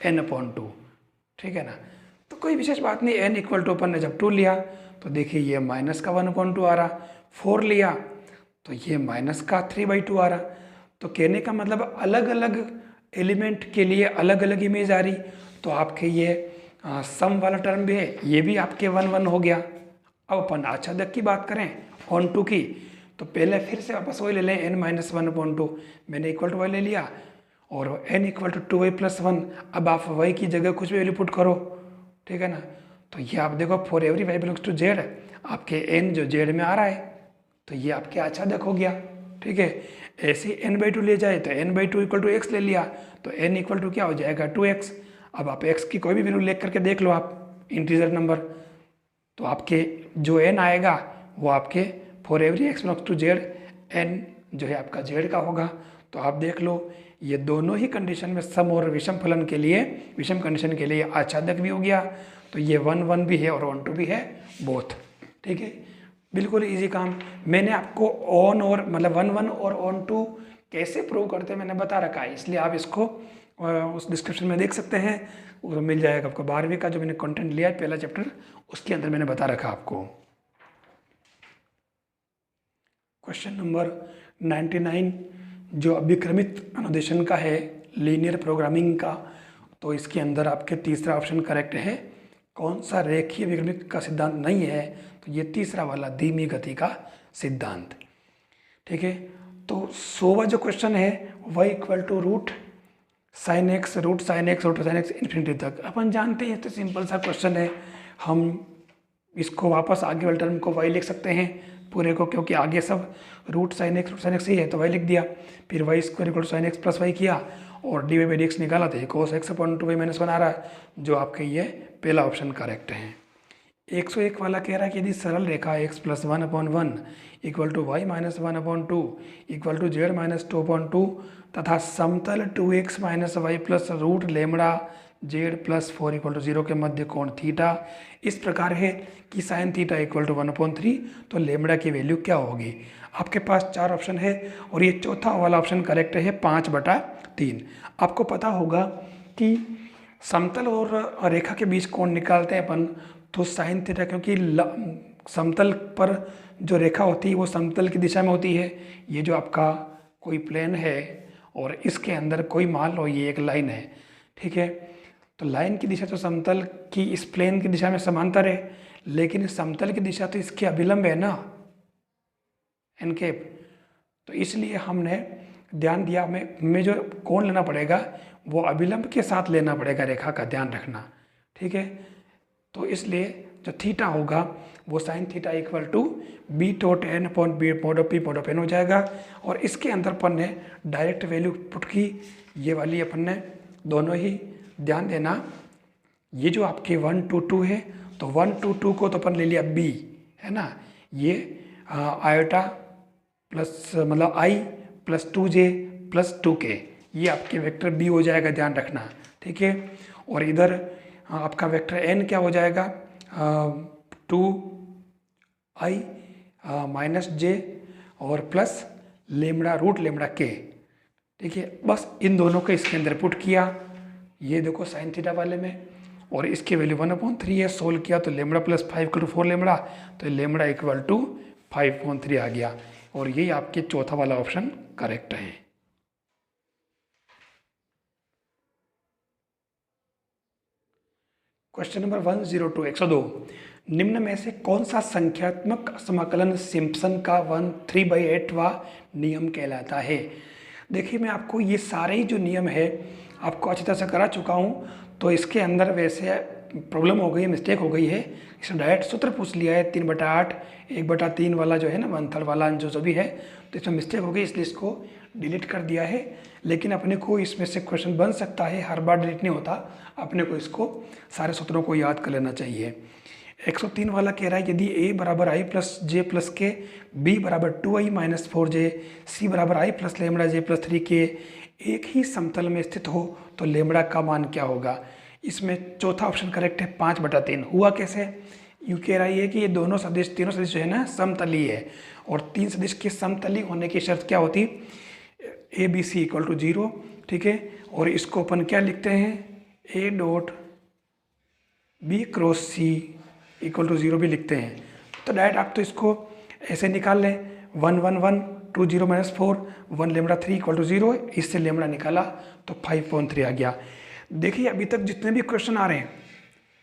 -n/2, ठीक है ना। तो कोई विशेष बात नहीं, n = अपन ने जब 2 लिया तो देखिए ये -1/2 आ रहा, 4 लिया तो ये -3/2 आ रहा। तो कहने का मतलब अलग अलग एलिमेंट के लिए अलग अलग इमेज आ रही। तो आपके ये सम वाला टर्म भी है, ये भी आपके 1 हो गया। अब अपन आच्छादक की बात करें, ऑन टू की, तो पहले फिर से वापस वही ले लें, n-1/2, मैंने इक्वल टू वाई ले लिया, और n = 2y + 1। अब आप y की जगह कुछ भी वैल्यू पुट करो, ठीक है ना। तो ये आप देखो for every y belongs to z, आपके n जो z में आ रहा है, तो ये आपके आच्छादक हो गया। ठीक है, ऐसे n/2 ले जाए तो n/2 इक्वल टू एक्स ले लिया, तो n इक्वल टू क्या हो जाएगा 2x। अब आप x की कोई भी वैल्यू लेकर के देख लो आप, इंटीजर नंबर, तो आपके जो n आएगा वो आपके for every x belongs to z n जो है आपका z का होगा। तो आप देख लो ये दोनों ही कंडीशन में सम और विषम फलन के लिए, विषम कंडीशन के लिए आच्छादक भी हो गया। तो ये 1 1 भी है और 1 2 भी है, बोथ। ठीक है, बिल्कुल इजी काम। मैंने आपको ऑन और मतलब 1 1 और ऑन 2 कैसे प्रूव करते हैं मैंने बता रखा है, इसलिए आप इसको उस डिस्क्रिप्शन में देख सकते हैं, और मिल जाएगा आपको 12वीं का जो मैंने कंटेंट लिया है पहला चैप्टर, उसके अंदर मैंने बता रखा आपको। क्वेश्चन नंबर 99 जो अभिक्रमित अनुदेशन का है, लीनियर प्रोग्रामिंग का, तो इसके अंदर आपके तीसरा ऑप्शन करेक्ट है। कौन सा रेखीय विक्रमित का सिद्धांत नहीं है, तो ये तीसरा वाला धीमी गति का सिद्धांत। ठीक है, तो 100वां जो क्वेश्चन है y equal to root sine x infinity तक। अपन जानते हैं तो सिंपल सा क्वेश्चन है, हम इसको वापस आगे वाले टर्म को y लिख सकते हैं पूरे को, क्योंकि आगे सब रूट साइन एक्स ही है तो y लिख दिया। फिर y square equal to sine x plus y किया और d y by d x निकाला तो cos x upon 2y minus 1 आ रहा है, जो आपके ये पहला ऑप्शन करेक्ट है। 101 वाला कह रहा है कि यदि सरल रेखा x plus 1/1 equal to y minus 1/2 equal to z minus 2/2 तथा समतल 2x minus y plus root lambda z plus 4 equal to 0 के मध्य कोण थीटा इस प्रकार है कि साइन थीटा इक्वल टू 1/3, तो लेमड़ा की वैल्यू क्या होगी। आपके पास 4 ऑप्शन है और ये चौथा वाला ऑप्शन करेक्ट है 5/3। आपको पता होगा कि समतल और रेखा के बीच कोण निकालते हैं अपन, तो साइन थीटा, क्योंकि समतल पर जो रेखा होती है वो समतल की दिशा में होती है। ये जो आपका कोई प्लेन है और इसके अंदर कोई मान लो ये एक लाइन है, ठीक है, तो लाइन की दिशा तो समतल की इस प्लेन की दिशा में समांतर है, लेकिन समतल की दिशा तो इसके अभिलंब है ना, एन कैप। तो इसलिए हमने ध्यान दिया हमें जो कोण लेना पड़ेगा वो अभिलंब के साथ लेना पड़ेगा, रेखा का ध्यान रखना। ठीक है, तो इसलिए जो थीटा होगा वो sine theta equal to b dot n upon b mod of p mod of n हो जाएगा। और इसके अंदर अपन ने डायरेक्ट वैल्यू पुट की, ये वाली अपन ने दोनों ही ध्यान देना। ये जो आपके 1 2 2 है, तो 1 2 2 को तो अपन ले लिया बी, है ना, ये आयोटा प्लस मतलब आई प्लस 2j प्लस 2k, ये आपके वेक्टर बी हो जाएगा, ध्यान रखना। ठीक है, और इधर आपका वेक्टर एन क्या हो जाएगा 2i माइनस जे और प्लस लेमड़ा रूट लेमड़ा के। ठीक है, बस इन दोनों को इसके अंदर पुट किया, ये देखो साइन थीटा वाले में, और इसकी वैल्यू 1/3 है, सोल्व किया तो lambda plus 5 equal to 4 lambda, तो लेमड़ा इक्वल टू 5/3 आ गया, और यही आपके चौथा वाला ऑप्शन करेक्ट है। क्वेश्चन नंबर 102 102, निम्न में से कौन सा संख्यात्मक समाकलन सिम्पसन का 1/3/8वां नियम कहलाता है। देखिए, मैं आपको ये सारे ही जो नियम है आपको अच्छी तरह से करा चुका हूँ, तो इसके अंदर वैसे प्रॉब्लम हो गई है, मिस्टेक हो गई है, इसने डायरेक्ट सूत्र पूछ लिया है 3/8 1/3 वाला जो है ना 1/3 वाला जो भी है, तो इसमें मिस्टेक हो गई, इसलिए इसको डिलीट कर दिया है। लेकिन अपने को इसमें से क्वेश्चन बन सकता है, हर बार डिलीट नहीं होता, अपने को इसको सारे सूत्रों को याद कर लेना चाहिए। 103 वाला कह रहा है यदि a बराबर i प्लस जे प्लस के, b बराबर 2i माइनस 4j, c बराबर i plus lambda J plus 3k एक ही समतल में स्थित हो तो लेमड़ा का मान क्या होगा। इसमें चौथा ऑप्शन करेक्ट है 5/3। हुआ कैसे, यूँ कह रहा है कि ये दोनों सदिश, तीनों सदिश जो है ना समतली है, और 3 सदिश के समतली होने की शर्त क्या होती, a b c equal to 0। ठीक है, और इसको अपन क्या लिखते हैं, a dot b cross c equal to 0 भी लिखते हैं। तो डायरेक्ट आप तो इसको ऐसे निकाल लें, 1 1 1 2 0 माइनस 4 1 लेमड़ा 3 इक्वल टू 0, इससे लेमड़ा निकाला तो 5/3 आ गया। देखिए, अभी तक जितने भी क्वेश्चन आ रहे हैं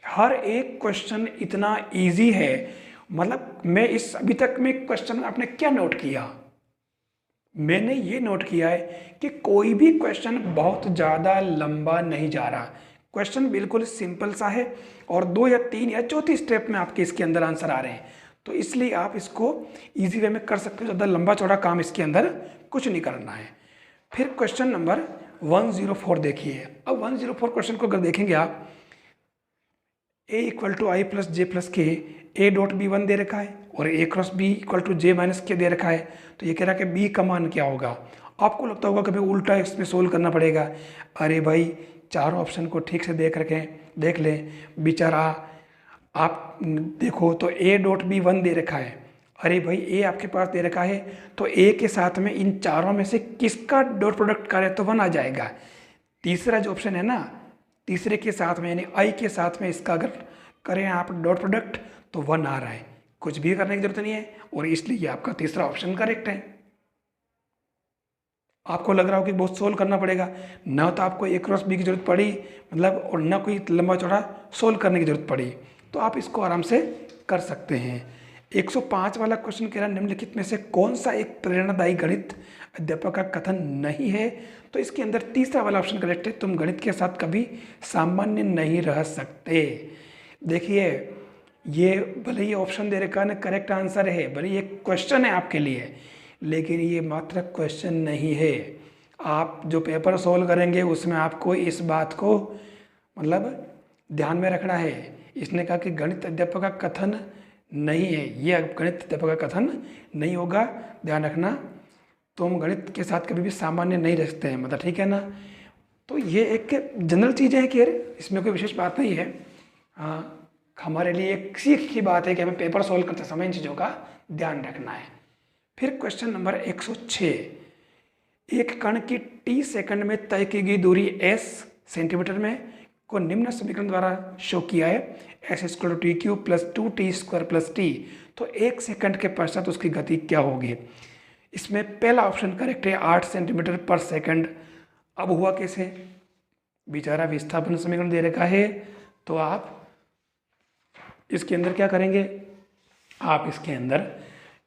हर एक क्वेश्चन इतना इजी है, मतलब मैं इस अभी तक में क्वेश्चन आपने क्या नोट किया, मैंने ये नोट किया है कि कोई भी क्वेश्चन बहुत ज़्यादा लंबा नहीं जा रहा, क्वेश्चन बिल्कुल सिंपल सा है, और 2 या 3 या चौथी स्टेप में आपके इसके अंदर आंसर आ रहे हैं। तो इसलिए आप इसको इजी वे में कर सकते हो, ज़्यादा लंबा चौड़ा काम इसके अंदर कुछ नहीं करना है। फिर क्वेश्चन नंबर 104 देखिए। अब 104 क्वेश्चन को अगर देखेंगे आप, a equal to i plus j plus k, a dot b 1 दे रखा है और a cross b equal to j minus k दे रखा है। तो ये कह रहा है कि बी का मान क्या होगा। आपको लगता होगा कि भाई उल्टा इसमें सोल्व करना पड़ेगा। अरे भाई चारों ऑप्शन को ठीक से देख लें बेचारा। आप देखो तो ए डॉट बी 1 दे रखा है। अरे भाई ए आपके पास दे रखा है तो ए के साथ में इन चारों में से किसका डॉट प्रोडक्ट करे तो 1 आ जाएगा। तीसरा जो ऑप्शन है ना, तीसरे के साथ में यानी आई के साथ में इसका अगर करें आप डॉट प्रोडक्ट तो 1 आ रहा है। कुछ भी करने की जरूरत नहीं है और इसलिए आपका तीसरा ऑप्शन करेक्ट है। आपको लग रहा हो कि बहुत सोल्व करना पड़ेगा, ना तो आपको ए क्रॉस बी की जरूरत पड़ी मतलब, और ना कोई लंबा चौड़ा सोल्व करने की जरूरत पड़ी, तो आप इसको आराम से कर सकते हैं। 105 वाला क्वेश्चन कह रहा है निम्नलिखित में से कौन सा एक प्रेरणादायी गणित अध्यापक का कथन नहीं है। तो इसके अंदर तीसरा वाला ऑप्शन करेक्ट है, तुम गणित के साथ कभी सामान्य नहीं रह सकते। देखिए ये भले ही ऑप्शन दे रखा है करेक्ट आंसर है, भले ये क्वेश्चन है आपके लिए, लेकिन ये मात्र क्वेश्चन नहीं है। आप जो पेपर सॉल्व करेंगे उसमें आपको इस बात को मतलब ध्यान में रखना है। इसने कहा कि गणित अध्यापक का कथन नहीं है, ये गणित अध्यापक का कथन नहीं होगा, ध्यान रखना। तुम गणित के साथ कभी भी सामान्य नहीं रह सकते हैं, मतलब ठीक है ना। तो ये एक जनरल चीज़ें हैं कि इसमें कोई विशेष बात नहीं है। हाँ, हमारे लिए एक सीख की बात है कि हमें पेपर सॉल्व करते समय इन चीज़ों का ध्यान रखना है। फिर क्वेश्चन नंबर 106, एक कण की t सेकंड में तय की गई दूरी s सेंटीमीटर में को निम्न समीकरण द्वारा शो किया है, s square T cube plus 2t square plus T. तो 1 सेकंड के पश्चात उसकी गति क्या होगी। इसमें पहला ऑप्शन करेक्ट है 8 सेंटीमीटर पर सेकंड। अब हुआ कैसे, बेचारा विस्थापन समीकरण दे रखा है, तो आप इसके अंदर क्या करेंगे, आप इसके अंदर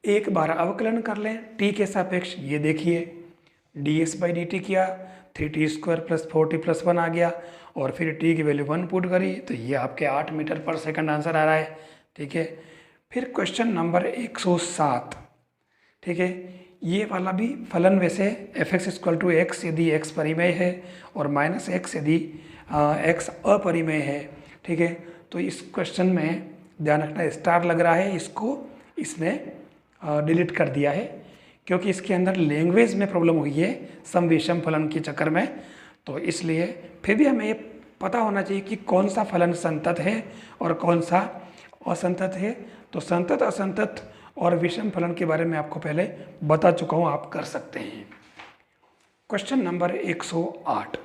एक बार अवकलन कर लें t के सापेक्ष। ये देखिए ds बाई डी टी किया, 3t square plus 4t plus 1 आ गया और फिर t की वैल्यू 1 पुट करी, तो ये आपके 8 मीटर पर सेकंड आंसर आ रहा है। ठीक है, फिर क्वेश्चन नंबर 107, ठीक है, ये वाला भी फलन वैसे fx इक्वल टू एक्स यदि x परिमेय है और माइनस x यदि x अपरिमेय है। ठीक है, तो इस क्वेश्चन में ध्यान रखना स्टार लग रहा है, इसको इसने डिलीट कर दिया है क्योंकि इसके अंदर लैंग्वेज में प्रॉब्लम हुई है सम विषम फलन के चक्कर में। तो इसलिए फिर भी हमें ये पता होना चाहिए कि कौन सा फलन संतत है और कौन सा असंतत है। तो संतत असंतत और विषम फलन के बारे में आपको पहले बता चुका हूँ, आप कर सकते हैं। क्वेश्चन नंबर 108,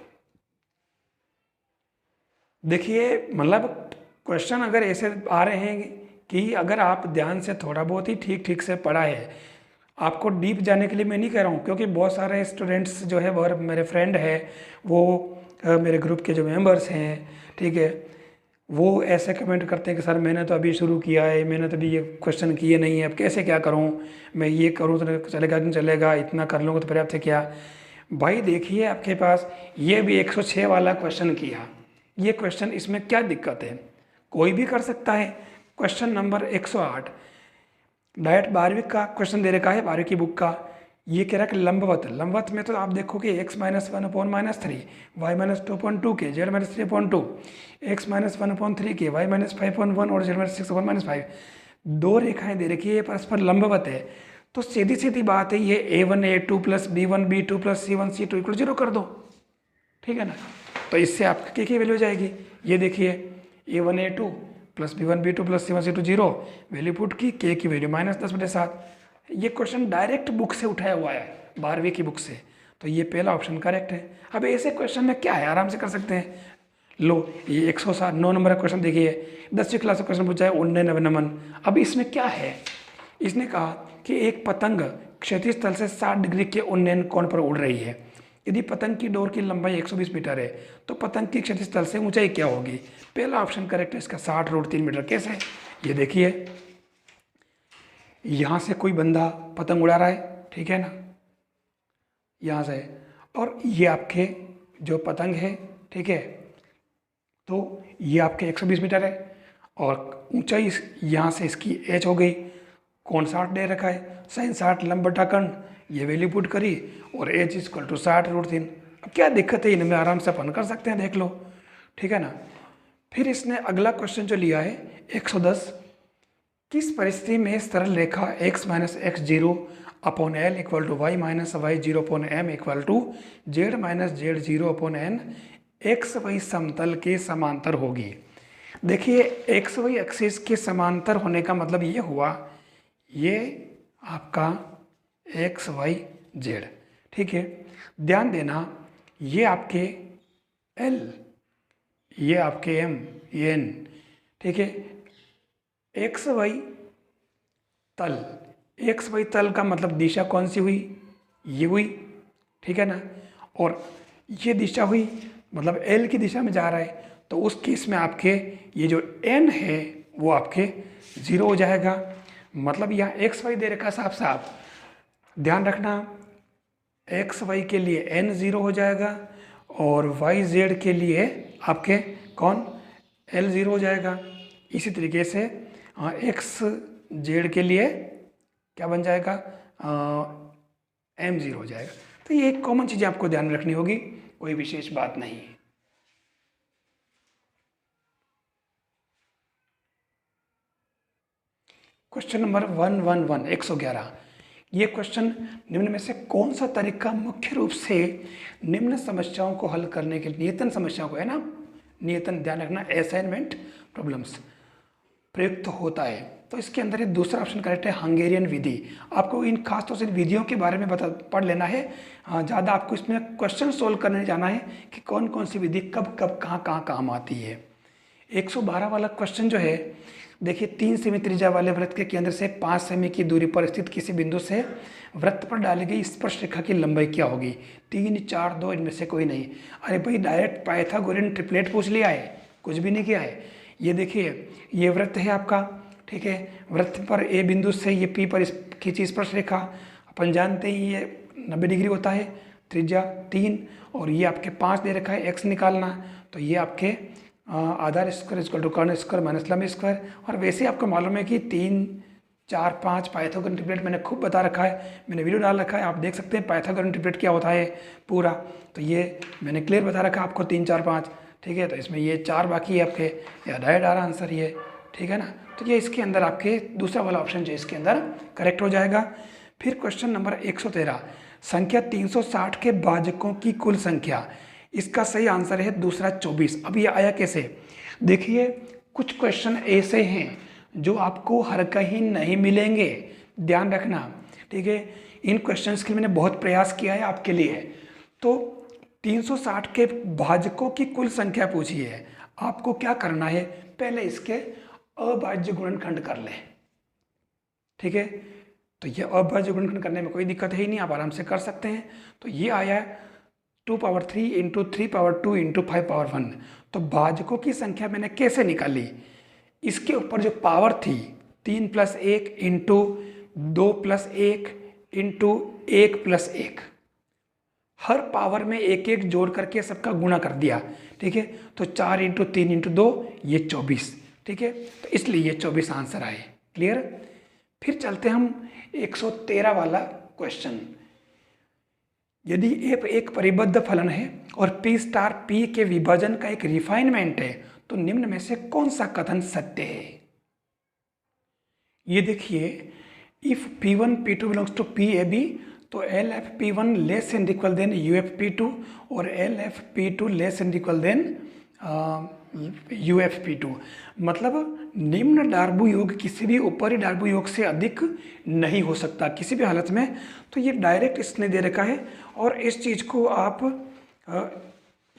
देखिए मतलब क्वेश्चन अगर ऐसे आ रहे हैं कि अगर आप ध्यान से थोड़ा बहुत ही ठीक से पढ़ा है, आपको डीप जाने के लिए मैं नहीं कह रहा हूँ क्योंकि बहुत सारे स्टूडेंट्स जो है वो मेरे फ्रेंड है, वो मेरे ग्रुप के जो मेंबर्स हैं, ठीक है, वो ऐसे कमेंट करते हैं कि सर मैंने तो अभी शुरू किया है, मैंने तो अभी ये क्वेश्चन किए नहीं है, अब कैसे क्या करूँ, मैं ये करूँ तो चलेगा कि नहीं चलेगा, इतना कर लूँगा तो पर्याप्त है क्या। भाई देखिए आपके पास ये भी 106 वाला क्वेश्चन किया, ये क्वेश्चन इसमें क्या दिक्कत है, कोई भी कर सकता है। क्वेश्चन नंबर 108 डायरेक्ट 12वीं का क्वेश्चन दे रखा है, 12वीं की बुक का। ये कह रहा है कि लंबवत में तो आप देखो कि x माइनस 1/-3, y माइनस 2.2 के, z माइनस 3.2, x माइनस 1/3 के, y माइनस 5.1 और z माइनस 6/-5, दो रेखाएं दे रखी है, परस्पर लंबवत है। तो सीधी सीधी बात है, ये a1 a2 plus b1 b2 plus c1 c2 equal 0 कर दो, ठीक है ना। तो इससे आपकी क्या वैल्यू हो जाएगी, ये देखिए a1 a2 plus b1 b2 plus c1 c2 0, value put की, k की वैल्यू -10/7। ये क्वेश्चन डायरेक्ट बुक से उठाया हुआ है, 12वीं की बुक से, तो ये पहला ऑप्शन करेक्ट है। अब ऐसे क्वेश्चन में क्या है, आराम से कर सकते हैं। लो ये 109 नंबर का क्वेश्चन देखिए, 10वीं क्लास का क्वेश्चन पूछा है, उन्नयन अवनमन। अब इसमें क्या है, इसने कहा कि एक पतंग क्षैतिज तल से 60 डिग्री के उन्नयन कोण पर उड़ रही है। यदि पतंग की डोर की लंबाई 120 मीटर है तो पतंग की क्षैतिज तल से ऊंचाई क्या होगी। पहला ऑप्शन करेक्ट है इसका, 60√3 मीटर। कैसे, ये देखिए यहाँ से कोई बंदा पतंग उड़ा रहा है, ठीक है ना, यहाँ से, और ये आपके जो पतंग है, ठीक है, तो ये आपके 120 मीटर है और ऊंचाई यहाँ से इसकी h हो गई, कोण 60 दे रखा है, sin 60 लंब बटा कर्ण, ये वैल्यू पुट करी और h इक्वल टू 60√3। अब क्या दिक्कत है, इनमें आराम से अपन कर सकते हैं, देख लो, ठीक है ना। फिर इसने अगला क्वेश्चन जो लिया है 110, किस परिस्थिति में सरल रेखा x minus x zero upon l equal to y minus y zero upon m equal to z minus z zero upon n x y समतल के समांतर होगी। देखिए एक्स वाई एक्सिस के समांतर होने का मतलब ये हुआ, ये आपका एक्स वाई जेड, ठीक है। ध्यान देना, ये आपके एल, ये आपके एम, ये एन, ठीक है। एक्स वाई तल, एक्स वाई तल का मतलब दिशा कौन सी हुई, ये हुई, ठीक है ना। और ये दिशा हुई मतलब एल की दिशा में जा रहा है, तो उस केस में आपके ये जो एन है वो आपके 0 हो जाएगा। मतलब यहाँ एक्स वाई दे रखा साफ साफ, ध्यान रखना, एक्स वाई के लिए एन 0 हो जाएगा और वाई जेड के लिए आपके कौन, एल 0 हो जाएगा। इसी तरीके से एक्स जेड के लिए क्या बन जाएगा, एम 0 हो जाएगा। तो ये एक कॉमन चीज़ आपको ध्यान रखनी होगी, कोई विशेष बात नहीं है। क्वेश्चन नंबर 111 ये क्वेश्चन निम्न में से कौन सा तरीका मुख्य रूप से निम्न समस्याओं को हल करने के लिए, नियतन समस्याओं को, है ना, नियतन ध्यान रखना, असाइनमेंट प्रॉब्लम्स प्रयुक्त होता है। तो इसके अंदर ये दूसरा ऑप्शन करेक्ट है, हंगेरियन विधि। आपको इन खास तौर से विधियों के बारे में पढ़ लेना है, ज़्यादा आपको इसमें क्वेश्चन सोल्व करने जाना है कि कौन कौन सी विधि कब कब कहाँ काम आती है। 112 वाला क्वेश्चन जो है, देखिए 3 सेमी त्रिज्या वाले वृत्त के केंद्र से 5 सेमी की दूरी पर स्थित किसी बिंदु से वृत्त पर डाली गई स्पर्श रेखा की लंबाई क्या होगी। 3, 4, 2 इनमें से कोई नहीं। अरे भाई डायरेक्ट पाइथागोरियन ट्रिपलेट पूछ लिया है, कुछ भी नहीं किया है। ये देखिए ये वृत्त है आपका, ठीक है। वृत्त पर ए बिंदु से ये पी पर खींची स्पर्श रेखा, अपन जानते हैं ये 90 डिग्री होता है, त्रिज्या 3 और ये आपके 5 दे रखा है, एक्स निकालना, तो ये आपके आधार स्क्वायर इक्वल टू कर्ण स्क्वायर माइनस लंब स्क्वायर। और वैसे आपको मालूम है कि 3, 4, 5 पाइथागोरन ट्रिपलेट मैंने खूब बता रखा है, मैंने वीडियो डाल रखा है, आप देख सकते हैं पाइथागोरन ट्रिपलेट क्या होता है पूरा। तो ये मैंने क्लियर बता रखा है आपको 3, 4, 5, ठीक है। तो इसमें ये 4 बाकी है आपके, या डायरेक्ट आ रहा आंसर ये, ठीक है ना। तो ये इसके अंदर आपके दूसरा वाला ऑप्शन जो इसके अंदर करेक्ट हो जाएगा। फिर क्वेश्चन नंबर 113, संख्या 360 के भाजकों की कुल संख्या, इसका सही आंसर है दूसरा 24। अब ये आया कैसे, देखिए कुछ क्वेश्चन ऐसे हैं जो आपको हर कहीं नहीं मिलेंगे, ध्यान रखना, ठीक है। इन क्वेश्चंस के लिए मैंने बहुत प्रयास किया है आपके लिए। तो 360 के भाजकों की कुल संख्या पूछी है, आपको क्या करना है, पहले इसके अभाज्य गुणनखंड कर लें, ठीक है। तो ये अभाज्य गुणनखंड करने में कोई दिक्कत है ही नहीं, आप आराम से कर सकते हैं। तो ये आया 2 power 3 into 3 power 2 into 5 power 1। तो भाजकों की संख्या मैंने कैसे निकाली, इसके ऊपर जो पावर थी 3 + 1 इंटू 2 + 1 इंटू 1 + 1, हर पावर में एक एक जोड़ करके सबका गुणा कर दिया, ठीक है। तो 4 इंटू 3 इंटू 2 ये 24, ठीक है। तो इसलिए ये 24 आंसर आए, क्लियर। फिर चलते हम 113 वाला क्वेश्चन। यदि एक परिबद्ध फलन है और P स्टार P के विभाजन का एक रिफाइनमेंट है, तो निम्न में से कौन सा कथन सत्य है। ये देखिए, if P1 P2 belongs to PAB, तो LFP1 less and equal then UFP2 और LFP2 less and equal then UFP2। मतलब निम्न डार्बु योग किसी भी ऊपरी डार्बु योग से अधिक नहीं हो सकता किसी भी हालत में। तो ये डायरेक्ट इसने दे रखा है, और इस चीज़ को आप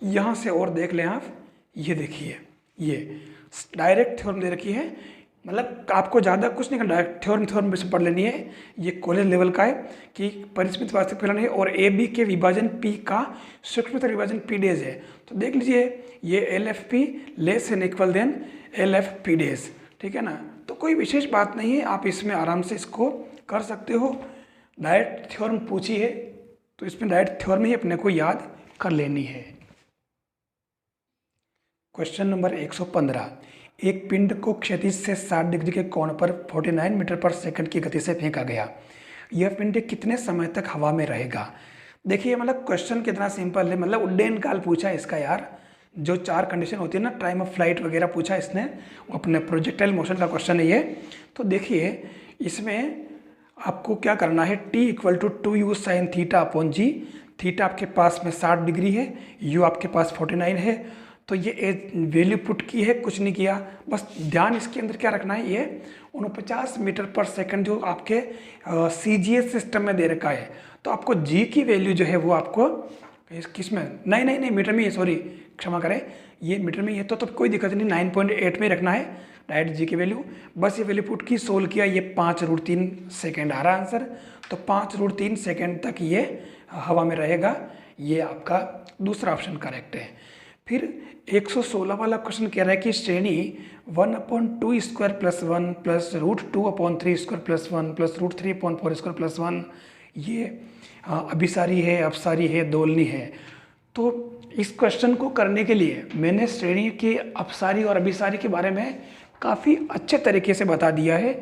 यहाँ से और देख लें आप, ये देखिए ये डायरेक्ट थ्योरम दे रखी है, मतलब आपको ज़्यादा कुछ नहीं करना, डायरेक्ट थ्योरम से पढ़ लेनी है। ये कॉलेज लेवल का है कि परिस्मित वास्तविक फलन है और AB के विभाजन P का सूक्ष्मतर विभाजन P डेज है। तो देख लीजिए ये LFP less and equal than LFP days, ठीक है ना। तो कोई विशेष बात नहीं है, आप इसमें आराम से इसको कर सकते हो। डायरेक्ट थ्योरम पूछी है तो इसमें डायरेक्ट थ्योरम ही अपने को याद कर लेनी है। क्वेश्चन नंबर 115, एक पिंड को क्षैतिज से 60 डिग्री के कोण पर 49 मीटर पर सेकंड की गति से फेंका गया। यह पिंड कितने समय तक हवा में रहेगा। देखिए मतलब क्वेश्चन कितना सिंपल है, मतलब उड्डयन काल पूछा इसका यार। जो 4 कंडीशन होती है ना, टाइम ऑफ फ्लाइट वगैरह पूछा इसने, अपने प्रोजेक्टाइल मोशन का क्वेश्चन है ये। तो देखिए इसमें आपको क्या करना है, t = 2u sin theta upon g. Theta आपके पास में 60 डिग्री है, u आपके पास 49 है। तो ये वैल्यू पुट की है, कुछ नहीं किया। बस ध्यान इसके अंदर क्या रखना है, ये 49 मीटर पर सेकंड जो आपके CGS सिस्टम में दे रखा है। तो आपको g की वैल्यू जो है वो आपको किस में, नहीं मीटर में, सॉरी क्षमा करें, ये मीटर में ये तो कोई दिक्कत नहीं, 9.8 में रखना है डायरेक्ट जी की वैल्यू। बस ये वैल्यू पुट की, सोल्व किया, ये 5√3 सेकेंड आ रहा आंसर। तो 5√3 सेकेंड तक ये हवा में रहेगा। ये आपका दूसरा ऑप्शन करेक्ट है। फिर 116 वाला क्वेश्चन कह रहा है कि श्रेणी 1/2² + 1 + √2/3² + 1 + √3/4² + 1 ये अभिसारी है, अपसारी है, दोलनी है। तो इस क्वेश्चन को करने के लिए मैंने श्रेणी के अपसारी और अभिसारी के बारे में काफ़ी अच्छे तरीके से बता दिया है।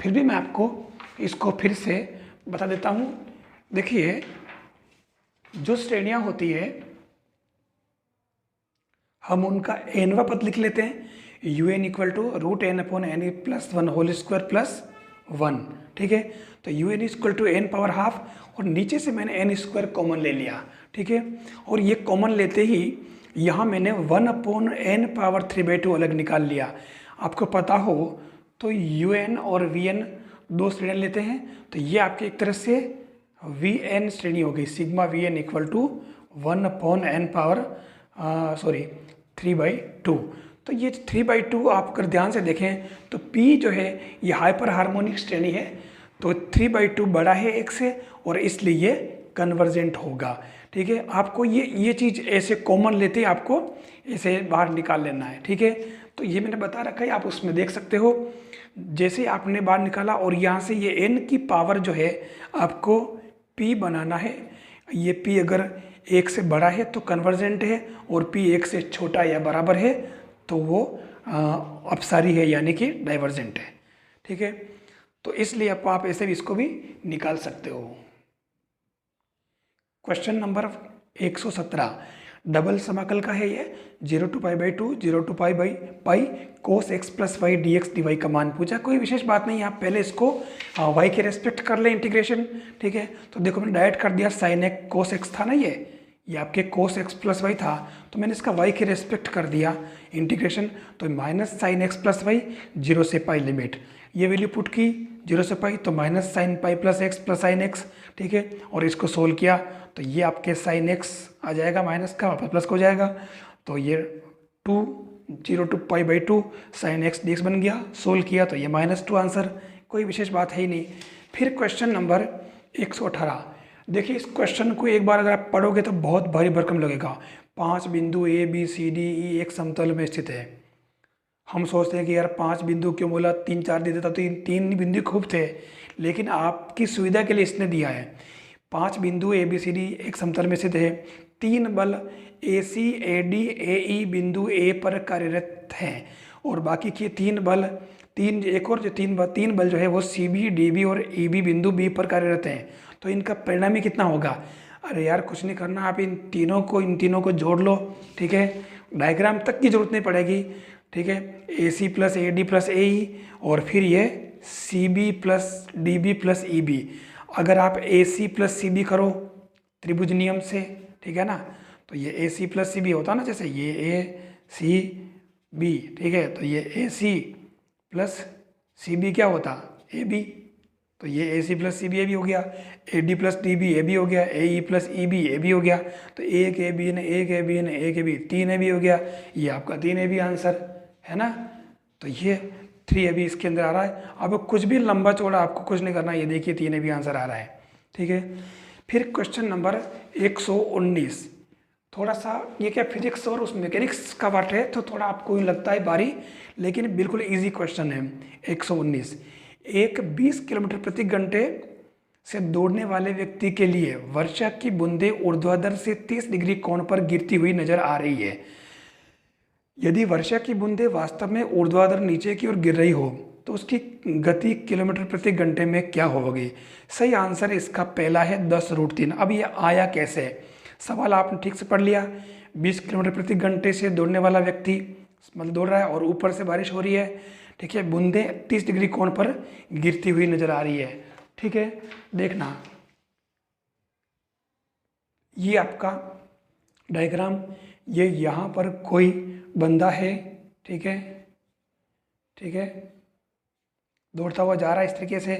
फिर भी मैं आपको इसको फिर से बता देता हूँ। देखिए जो श्रेणियाँ होती है हम उनका nवां पद लिख लेते हैं, un = √n/n + 1 whole square plus 1। ठीक है, तो un = n⁻½ और नीचे से मैंने n² कॉमन ले लिया। ठीक है, और ये कॉमन लेते ही यहाँ मैंने 1/n⁻³ अलग निकाल लिया। आपको पता हो तो un और vn दो श्रेणी लेते हैं, तो ये आपके एक तरह से vn श्रेणी हो गई। Sigma vn = 3/2। तो ये 3/2 आप अगर ध्यान से देखें तो P जो है ये हाइपर हार्मोनिक श्रेणी है, तो 3/2 बड़ा है 1 से और इसलिए ये कन्वर्जेंट होगा। ठीक है, आपको ये चीज़ ऐसे कॉमन लेते ही आपको ऐसे बाहर निकाल लेना है। ठीक है, तो ये मैंने बता रखा है, आप उसमें देख सकते हो। जैसे आपने बाहर निकाला और यहाँ से ये n की पावर जो है आपको P बनाना है। ये P अगर 1 से बड़ा है तो कन्वर्जेंट है, और P 1 से छोटा या बराबर है तो वो अपसारी है, यानी कि डाइवर्जेंट है। ठीक है, तो इसलिए आप ऐसे भी इसको भी निकाल सकते हो। क्वेश्चन नंबर 117 डबल समाकल का है ये। 0 to π/2 0 to π/π cos x + y dx dy का मान पूछा। कोई विशेष बात नहीं, आप पहले इसको y के रेस्पेक्ट कर लें इंटीग्रेशन। ठीक है, तो देखो मैंने डायरेक्ट कर दिया, sin x cos x था ना, ये आपके cos x + y था, तो मैंने इसका y के रेस्पेक्ट कर दिया इंटीग्रेशन। तो -sin x + y 0 से π लिमिट, ये वैल्यू पुट की 0 से π, तो -sin π + x + sin x। ठीक है, और इसको सोल्व किया तो ये आपके sin x आ जाएगा माइनस का, वापस प्लस हो जाएगा। तो ये 0 to π/2 sin x dx बन गया। सोल्व किया तो ये -2 आंसर, कोई विशेष बात है ही नहीं। फिर क्वेश्चन नंबर 118, देखिए इस क्वेश्चन को एक बार अगर आप पढ़ोगे तो बहुत भारी भरकम लगेगा। 5 बिंदु A B C D E एक समतल में स्थित है। हम सोचते हैं कि यार 5 बिंदु क्यों बोला, 3-4 दे देता तो 3 बिंदु खूब थे, लेकिन आपकी सुविधा के लिए इसने दिया है 5 बिंदु A B C D एक समतल में स्थित है। 3 बल AC AD AE बिंदु A पर कार्यरत हैं, और बाकी के 3 बल तीन बल जो है वो CB DB और EB बिंदु B पर कार्यरत हैं। तो इनका परिणामी कितना होगा। अरे यार कुछ नहीं करना, आप इन तीनों को जोड़ लो। ठीक है, डायग्राम तक की जरूरत नहीं पड़ेगी। ठीक है, AC + AD + AE और फिर ये CB + DB + EB। अगर आप AC + CB करो त्रिभुज नियम से, ठीक है ना, तो ये AC + CB होता ना, जैसे ये ACB। ठीक है, तो ये AC + CB क्या होता, AB। तो ये AC + CB AB हो गया, AD + DB AB हो गया, AE + EB AB हो गया। तो एक AB ने एक AB ने एक AB 3 AB हो गया। ये आपका 3 AB आंसर है ना। तो ये 3 AB इसके अंदर आ रहा है। अब कुछ भी लंबा चौड़ा आपको कुछ नहीं करना, ये देखिए 3 AB आंसर आ रहा है। ठीक है, फिर क्वेश्चन नंबर 119, थोड़ा सा ये क्या फिजिक्स और उस मैकेनिक्स का पार्ट है, तो थोड़ा आपको लगता है भारी, लेकिन बिल्कुल इजी क्वेश्चन है। 119, एक 20 किलोमीटर प्रति घंटे से दौड़ने वाले व्यक्ति के लिए वर्षा की बूंदें ऊर्ध्वाधर से 30 डिग्री कोण पर गिरती हुई नजर आ रही है। यदि वर्षा की बूंदें वास्तव में ऊर्ध्वाधर नीचे की ओर गिर रही हो तो उसकी गति किलोमीटर प्रति घंटे में क्या होगी? सही आंसर इसका पहला है 10√3। अब ये आया कैसे? सवाल आपने ठीक से पढ़ लिया। 20 किलोमीटर प्रति घंटे से दौड़ने वाला व्यक्ति मतलब दौड़ रहा है और ऊपर से बारिश हो रही है, ठीक है। बूंदें 30 डिग्री कोण पर गिरती हुई नजर आ रही है, ठीक है। देखना, ये आपका डायग्राम, ये यहाँ पर कोई बंदा है, ठीक है, ठीक है, दौड़ता हुआ जा रहा है इस तरीके से,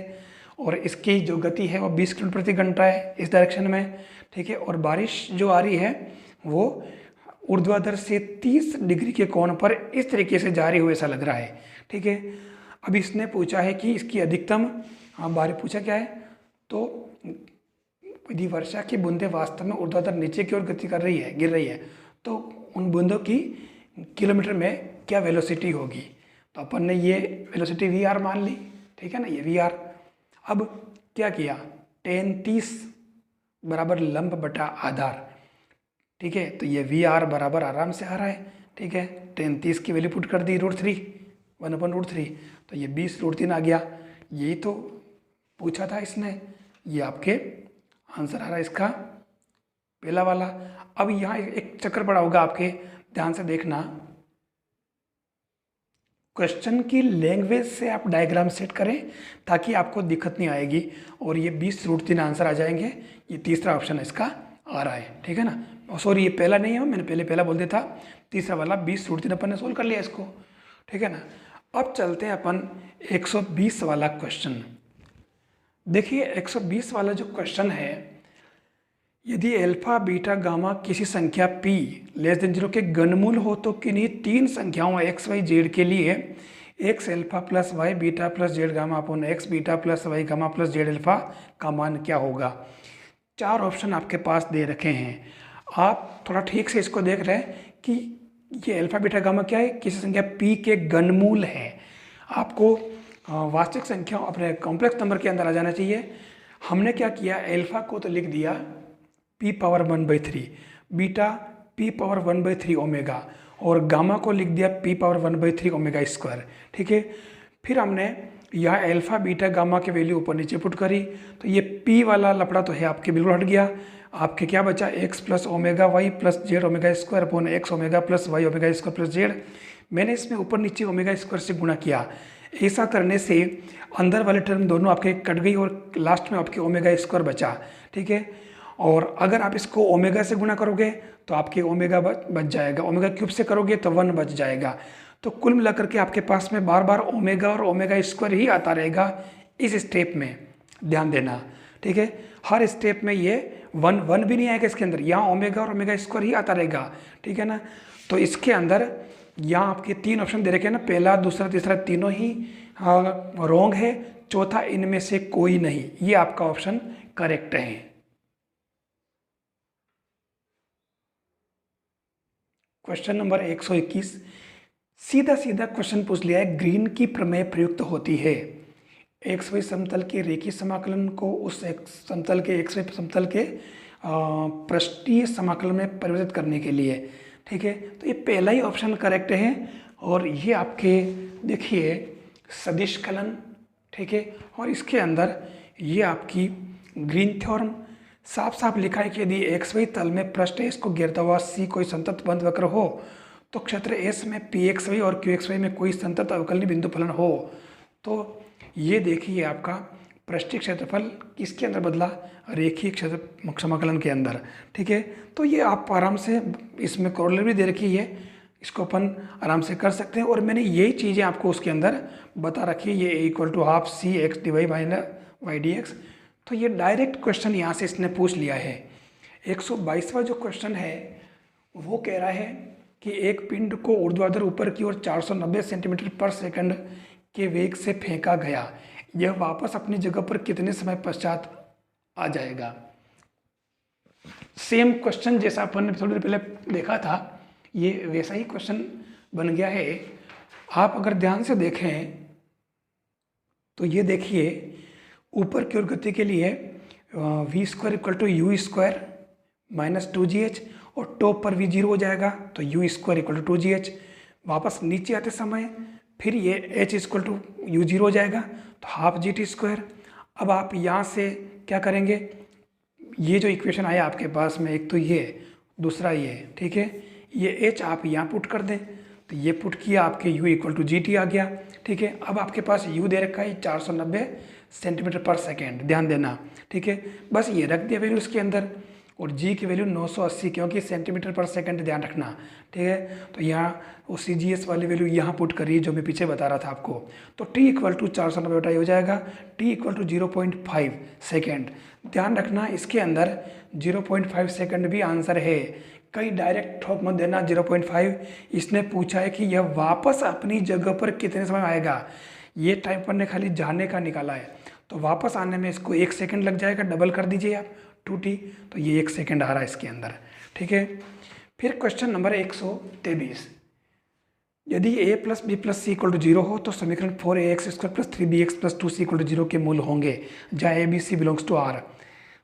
और इसकी जो गति है वो 20 किलोमीटर प्रति घंटा है इस डायरेक्शन में, ठीक है। और बारिश जो आ रही है वो ऊर्ध्वाधर से 30 डिग्री के कोण पर इस तरीके से जा रही हो ऐसा लग रहा है, ठीक है। अब इसने पूछा है कि इसकी अधिकतम बारिश पूछा क्या है, तो यदि वर्षा की बूंदें वास्तव में ऊर्ध्वाधर नीचे की ओर गति कर रही है, गिर रही है, तो उन बूंदों की किलोमीटर में क्या वेलोसिटी होगी? तो अपन ने ये वेलोसिटी VR मान ली, ठीक है ना, ये VR। अब क्या किया, tan 30 बराबर लंब बटा आधार, ठीक है। तो ये VR बराबर आराम से आ रहा है, ठीक है। tan 30 की वैल्यू पुट कर दी √3, 1/√3, तो ये 20√3 आ गया। यही तो पूछा था इसने, ये आपके आंसर आ रहा है इसका पहला वाला। अब यहाँ एक चक्कर पड़ा होगा आपके, ध्यान से देखना। क्वेश्चन की लैंग्वेज से आप डायग्राम सेट करें ताकि आपको दिक्कत नहीं आएगी, और ये 20√3 आंसर आ जाएंगे। ये तीसरा ऑप्शन इसका आ रहा है, ठीक है ना। सॉरी, ये पहला नहीं है, मैंने पहला बोल दिया था। तीसरा वाला 20√3 अपन ने सोल्व कर लिया इसको, ठीक है ना। अब चलते हैं अपन 120 वाला क्वेश्चन। देखिए 120 वाला जो क्वेश्चन है, यदि अल्फा बीटा गामा किसी संख्या p <0 के घनमूल हो तो किन्हीं 3 संख्याओं x y z के लिए x alpha plus y beta plus z gamma upon x beta plus y gamma plus z alpha का मान क्या होगा? 4 ऑप्शन आपके पास दे रखे हैं। आप थोड़ा ठीक से इसको देख रहे हैं कि ये अल्फा बीटा गामा क्या है, किसी संख्या p के घनमूल है। आपको वास्तविक संख्या अपने कॉम्प्लेक्स नंबर के अंदर आ जाना चाहिए। हमने क्या किया, अल्फा को तो लिख दिया p power 1/3, beta p power 1/3 omega, और गामा को लिख दिया p पावर 1/3 ओमेगा स्क्वायर, ठीक है। फिर हमने यहाँ अल्फा बीटा गामा के वैल्यू ऊपर नीचे पुट करी, तो ये p वाला लपड़ा तो है आपके बिल्कुल हट गया। आपके क्या बचा, x plus omega y plus z omega square upon x omega plus y omega square plus z. मैंने इसमें ऊपर नीचे ओमेगा स्क्वायर से गुणा किया। ऐसा करने से अंदर वाले टर्म दोनों आपके कट गई और लास्ट में आपके ओमेगा स्क्वायर बचा, ठीक है। और अगर आप इसको ओमेगा से गुणा करोगे तो आपके ओमेगा बच जाएगा, ओमेगा क्यूब से करोगे तो 1 बच जाएगा। तो कुल मिलाकर के आपके पास में बार बार ओमेगा और ओमेगा स्क्वायर ही आता रहेगा इस स्टेप में, ध्यान देना, ठीक है। हर स्टेप में ये 1 भी नहीं आएगा इसके अंदर, यहाँ ओमेगा और ओमेगा स्क्वायर ही आता रहेगा, ठीक है ना। तो इसके अंदर यहाँ आपके 3 ऑप्शन दे रखे हैं ना, पहला दूसरा तीसरा तीनों ही रॉन्ग है, चौथा इनमें से कोई नहीं, ये आपका ऑप्शन करेक्ट है। क्वेश्चन नंबर 121, सीधा क्वेश्चन पूछ लिया है, ग्रीन की प्रमेय प्रयुक्त होती है XY समतल के रेखीय समाकलन को उस समतल के XY समतल के पृष्ठीय समाकलन में परिवर्तित करने के लिए, ठीक है। तो ये पहला ही ऑप्शन करेक्ट है, और ये आपके देखिए सदिश कलन, ठीक है। और इसके अंदर ये आपकी ग्रीन थ्योरम साफ साफ लिखा है कि यदि XY तल में पृष्ठ S को घेरता हुआ C कोई संतत बंद वक्र हो तो क्षेत्र S में PXY और QXY में कोई संतत अवकलनीय बिंदु फलन हो। तो ये देखिए आपका पृष्ठीय क्षेत्रफल किसके अंदर बदला, रेखीय क्षेत्र समाकलन के अंदर, ठीक है। तो ये आप आराम से इसमें कॉरोलरी दे रखी है, इसको अपन आराम से कर सकते हैं। और मैंने यही चीज़ें आपको उसके अंदर बता रखी है, ये = CX dy y dx। तो ये डायरेक्ट क्वेश्चन यहाँ से इसने पूछ लिया है। 122वां जो क्वेश्चन है वो कह रहा है कि एक पिंड को ऊर्ध्वाधर ऊपर की ओर 490 सेंटीमीटर पर सेकंड के वेग से फेंका गया, यह वापस अपनी जगह पर कितने समय पश्चात आ जाएगा? सेम क्वेश्चन जैसा अपन ने थोड़ी देर पहले देखा था, ये वैसा ही क्वेश्चन बन गया है। आप अगर ध्यान से देखें तो ये देखिए ऊपर की ओर गति के लिए v² = u² - 2gh, और टॉप पर v0 हो जाएगा तो u² = 2gh। वापस नीचे आते समय फिर ये h equal to u zero हो जाएगा, तो हाफ जी टी स्क्वायर। अब आप यहाँ से क्या करेंगे, ये जो इक्वेशन आया आपके पास में, एक तो ये, दूसरा ये, ठीक है, ये h आप यहाँ पुट कर दें, तो ये पुट किया, आपके u equal to g t आ गया, ठीक है। अब आपके पास u दे रखा है 490 सेंटीमीटर पर सेकेंड, ध्यान देना, ठीक है। बस ये रख दिया वैल्यू इसके अंदर, और g की वैल्यू 980, क्योंकि सेंटीमीटर पर सेकंड ध्यान रखना, ठीक है। तो यहाँ वो CGS वाली वैल्यू यहाँ पुट करिए जो मैं पीछे बता रहा था आपको। तो t इक्वल टू 490 हो जाएगा, t इक्वल टू 0.5 सेकेंड। ध्यान रखना इसके अंदर 0.5 सेकेंड भी आंसर है, कहीं डायरेक्ट ठोक मत देना 0.5। इसने पूछा है कि यह वापस अपनी जगह पर कितने समय आएगा, ये टाइम पर ने खाली जाने का निकाला है, तो वापस आने में इसको 1 सेकेंड लग जाएगा, डबल कर दीजिए आप 2t, तो ये 1 सेकेंड आ रहा है इसके अंदर, ठीक है। फिर क्वेश्चन नंबर 123, यदि a plus b plus c equal to 0 हो तो समीकरण 4ax square plus 3bx plus 2c equal to 0 के मूल होंगे, जहाँ a b c belongs to r,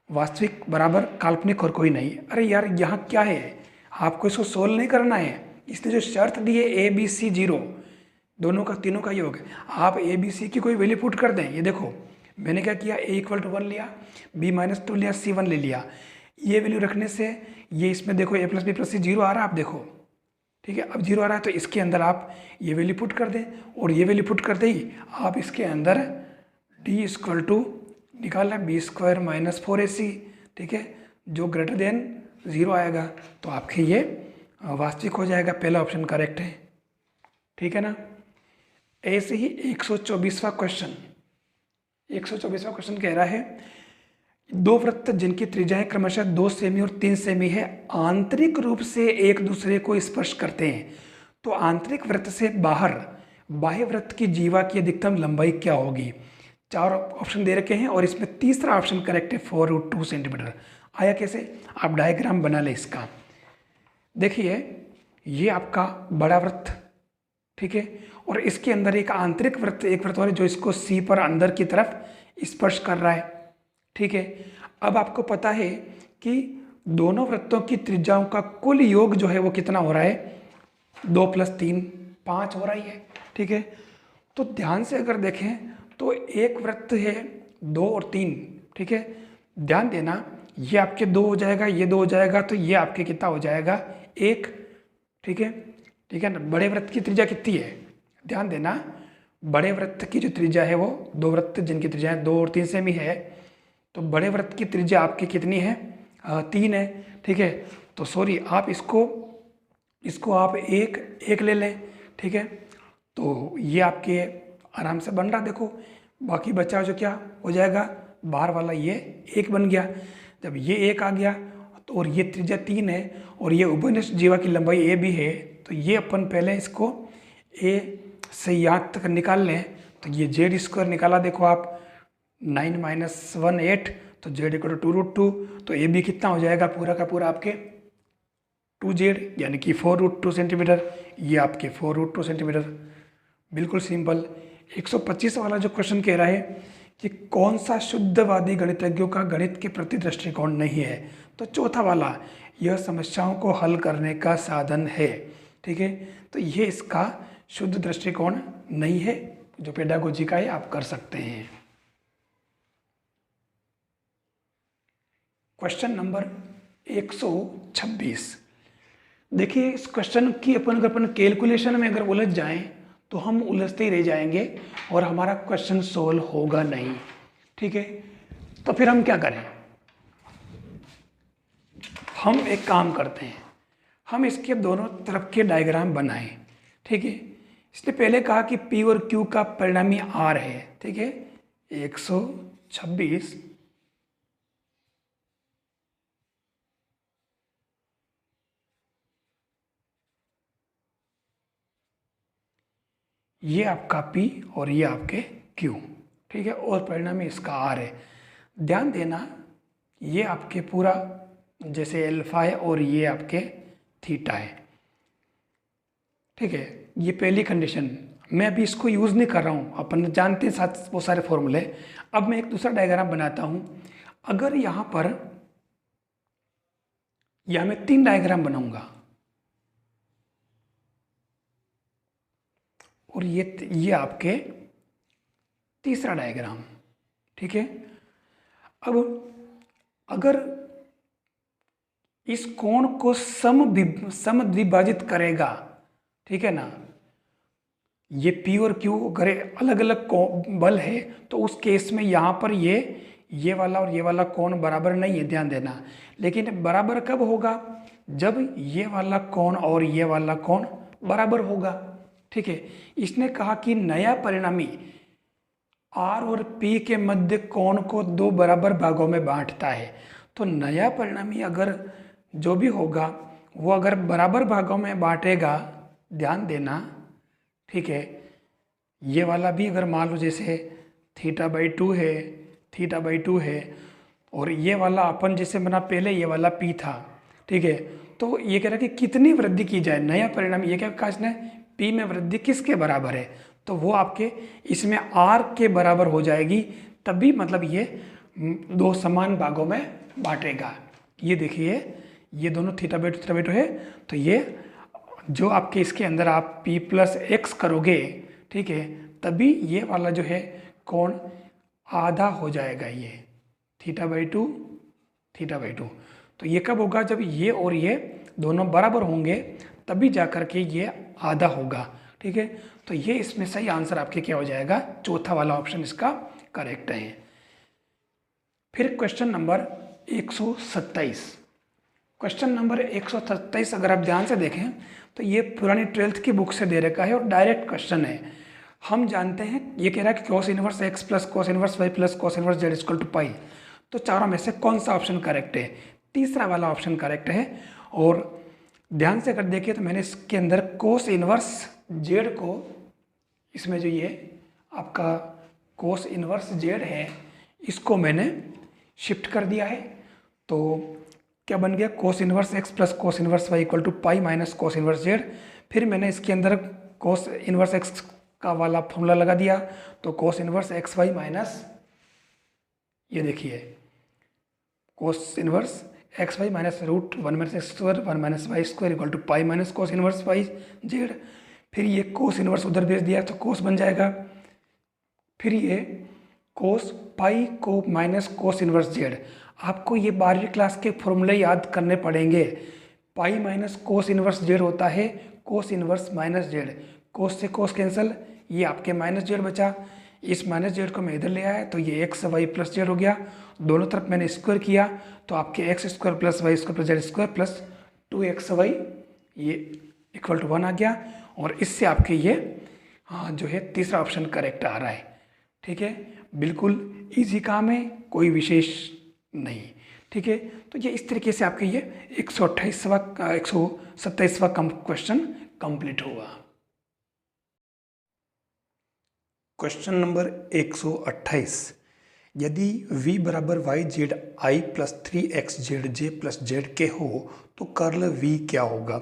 वास्तविक बराबर काल्पनिक और कोई नहीं। अरे यार यहाँ क्या है, आपको इसको सोल्व नहीं करना है, इसने जो शर्त दी है a b c 0, दोनों का तीनों का योग, आप a b c की कोई वैल्यू पुट कर दें। ये देखो मैंने क्या किया, a इक्वल टू 1 लिया, b माइनस 2 लिया, c 1 ले लिया, ये वैल्यू रखने से ये इसमें देखो a प्लस बी प्लस सी 0 आ रहा है, आप देखो, ठीक है। अब 0 आ रहा है तो इसके अंदर आप ये वैल्यू पुट कर दें, और ये वैल्यू पुट कर दें आप इसके अंदर d इक्वल टू निकालना है बी स्क्वायर माइनस 4ac, ठीक है, जो ग्रेटर देन 0 आएगा, तो आपके ये वास्तविक हो जाएगा, पहला ऑप्शन करेक्ट है, ठीक है ना। ऐसे ही 124वां क्वेश्चन, 124वां क्वेश्चन कह रहा है, दो वृत्त जिनकी त्रिज्याएं क्रमशः 2 सेमी और 3 सेमी है आंतरिक रूप से एक दूसरे को स्पर्श करते हैं, तो आंतरिक वृत्त से बाहर बाह्य वृत्त की जीवा की अधिकतम लंबाई क्या होगी। 4 ऑप्शन दे रखे हैं और इसमें तीसरा ऑप्शन करेक्ट है 4√2 सेंटीमीटर। आया कैसे, आप डायग्राम बना ले इसका। देखिए ये आपका बड़ा वृत्त, ठीक है, और इसके अंदर एक आंतरिक वृत्त, एक वृत्त वाले जो इसको सी पर अंदर की तरफ स्पर्श कर रहा है, ठीक है। अब आपको पता है कि दोनों वृत्तों की त्रिज्याओं का कुल योग जो है वो कितना हो रहा है, 2 + 3 5 हो रही है, ठीक है। तो ध्यान से अगर देखें तो एक वृत्त है 2 और 3, ठीक है, ध्यान देना ये आपके 2 हो जाएगा, ये 2 हो जाएगा, तो ये आपके कितना हो जाएगा 1, ठीक है, ठीक है ना। बड़े वृत्त की त्रिज्या कितनी है, ध्यान देना, बड़े वृत्त की जो त्रिज्या है वो, दो वृत्त जिनकी त्रिज्या 2 और 3 सेमी है, तो बड़े वृत्त की त्रिज्या आपकी कितनी है 3 है, ठीक है। तो सॉरी आप इसको आप एक ले लें, ठीक है, तो ये आपके आराम से बन रहा, देखो बाकी बचा जो क्या हो जाएगा, बाहर वाला ये 1 बन गया। जब ये 1 आ गया तो, और ये त्रिज्या 3 है, और ये उभयनिष्ठ जीवा की लंबाई a भी है, तो ये अपन पहले इसको a से यहाँ तक निकाल लें, तो ये z स्क्वायर निकाला, देखो आप 9 - 1 8, तो z इक्वल टू 2√2, तो ए बी कितना हो जाएगा पूरा का पूरा आपके 2z, यानी कि 4√2 सेंटीमीटर, ये आपके 4√2 सेंटीमीटर, बिल्कुल सिंपल। 125 वाला जो क्वेश्चन कह रहा है कि कौन सा शुद्धवादी गणितज्ञों का गणित के प्रति दृष्टिकोण नहीं है, तो चौथा वाला, यह समस्याओं को हल करने का साधन है, ठीक है, तो ये इसका शुद्ध दृष्टिकोण नहीं है, जो पेडागोजी का है आप कर सकते हैं। क्वेश्चन नंबर 126, देखिए इस क्वेश्चन की अपन कैलकुलेशन में अगर उलझ जाएं तो हम उलझते ही रह जाएंगे और हमारा क्वेश्चन सोल्व होगा नहीं, ठीक है। तो फिर हम क्या करें, हम एक काम करते हैं, हम इसके दोनों तरफ के डायग्राम बनाएं, ठीक है। इसने पहले कहा कि P और Q का परिणामी R है, ठीक है। 126 ये आपका P और ये आपके Q, ठीक है, और परिणामी इसका R है। ध्यान देना ये आपके पूरा जैसे अल्फा है और ये आपके थीटा है, ठीक है। ये पहली कंडीशन, मैं अभी इसको यूज़ नहीं कर रहा हूँ, अपन जानते हैं साथ वो सारे फॉर्मूले। अब मैं एक दूसरा डायग्राम बनाता हूँ, अगर यहाँ पर मैं 3 डायग्राम बनाऊंगा, और ये आपके तीसरा डायग्राम। ठीक है, अब अगर इस कोण को समद्विभाजित करेगा, ठीक है ना, ये P और Q अगर अलग अलग बल है तो उस केस में यहाँ पर ये वाला और ये वाला कोण बराबर नहीं है, ध्यान देना। लेकिन बराबर कब होगा? जब ये वाला कोण और ये वाला कोण बराबर होगा। ठीक है, इसने कहा कि नया परिणामी R और P के मध्य कोण को दो बराबर भागों में बांटता है। तो नया परिणामी अगर जो भी होगा वो अगर बराबर भागों में बांटेगा, ध्यान देना। ठीक है, ये वाला भी अगर मान लो जैसे θ/2 है, θ/2 है, और ये वाला अपन जैसे बना पहले ये वाला P था। ठीक है, तो ये कह रहा है कि कितनी वृद्धि की जाए, नया परिणाम ये क्या कहा इसने, P में वृद्धि किसके बराबर है, तो वो आपके इसमें R के बराबर हो जाएगी, तभी मतलब ये दो समान भागों में बांटेगा। ये देखिए, ये दोनों θ/2 है, तो ये जो आपके इसके अंदर आप P+X करोगे, ठीक है, तभी ये वाला जो है कोण आधा हो जाएगा, ये θ/2 θ/2। तो ये कब होगा? जब ये और ये दोनों बराबर होंगे, तभी जाकर के ये आधा होगा। ठीक है, तो ये इसमें सही आंसर आपके क्या हो जाएगा? चौथा वाला ऑप्शन इसका करेक्ट है। फिर क्वेश्चन नंबर 127। क्वेश्चन नंबर 127 अगर आप ध्यान से देखें तो ये पुरानी 12th की बुक से दे रखा है और डायरेक्ट क्वेश्चन है। हम जानते हैं ये कह रहा है कि cos inverse x plus cos inverse y plus cos inverse z equal to pi. तो चारों में से कौन सा ऑप्शन करेक्ट है? तीसरा वाला ऑप्शन करेक्ट है। और ध्यान से अगर देखिए तो मैंने इसके अंदर cos इनवर्स z को, इसमें जो ये आपका cos इनवर्स z है, इसको मैंने शिफ्ट कर दिया है। तो क्या बन गया? cos inverse x plus cos inverse y equal to pi minus cos inverse z। फिर मैंने इसके अंदर cos इनवर्स x का वाला फॉर्मूला लगा दिया, तो cos inverse x y minus, ये देखिए cos inverse x y minus √1 minus x square 1 minus y square equal to pi minus cos inverse y z. फिर ये cos इनवर्स उधर भेज दिया तो cos बन जाएगा। फिर ये cos पाई को माइनस cos इनवर्स जेड। आपको ये 12वीं क्लास के फॉर्मूले याद करने पड़ेंगे। पाई माइनस cos इनवर्स जेड होता है cos inverse minus Z. cos से cos कैंसिल, ये आपके माइनस जेड बचा। इस माइनस जेड को मैं इधर ले आया तो ये एक्स वाई प्लस जेड हो गया। दोनों तरफ मैंने स्क्वायर किया तो आपके x square plus y square plus z square plus 2xy ये इक्वल टू 1 आ गया। और इससे आपके ये जो है तीसरा ऑप्शन करेक्ट आ रहा है। ठीक है, बिल्कुल इजी काम है, कोई विशेष नहीं। ठीक है, तो ये इस तरीके से आपके ये 127वां क्वेश्चन कंप्लीट हुआ। क्वेश्चन नंबर 128, यदि v बराबर y z i plus 3x z j plus z के हो तो कर्ल v क्या होगा?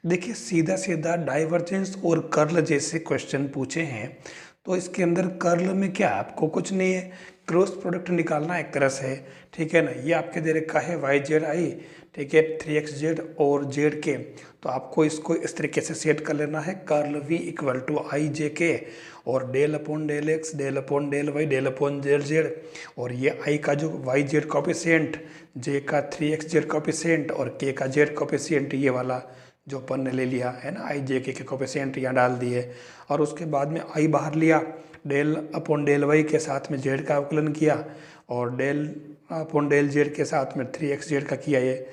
देखिए सीधा सीधा डाइवर्जेंस और कर्ल जैसे क्वेश्चन पूछे हैं तो इसके अंदर कर्ल में क्या आपको कुछ नहीं है, क्रॉस प्रोडक्ट निकालना एक तरह से। ठीक है ना, ये आपके दे रखा है वाई जेड आई, ठीक है, 3x जेड और जेड के, तो आपको इसको इस तरीके से सेट कर लेना है। Curl v equal to i j k और del upon del x del upon del y del upon del z, और ये आई का जो वाई जेड कॉपिशेंट, जे का 3x जेड कॉपिशेंट और के का जेड कॉपिशेंट, ये वाला जो अपन ने ले लिया है ना, आई जे के कॉपिशेंट यहाँ डाल दिए। और उसके बाद में आई बाहर लिया, डेल अपॉन डेल वाई के साथ में जेड का अवकलन किया और डेल अपॉन डेल जेड के साथ में 3x जेड का किया ये।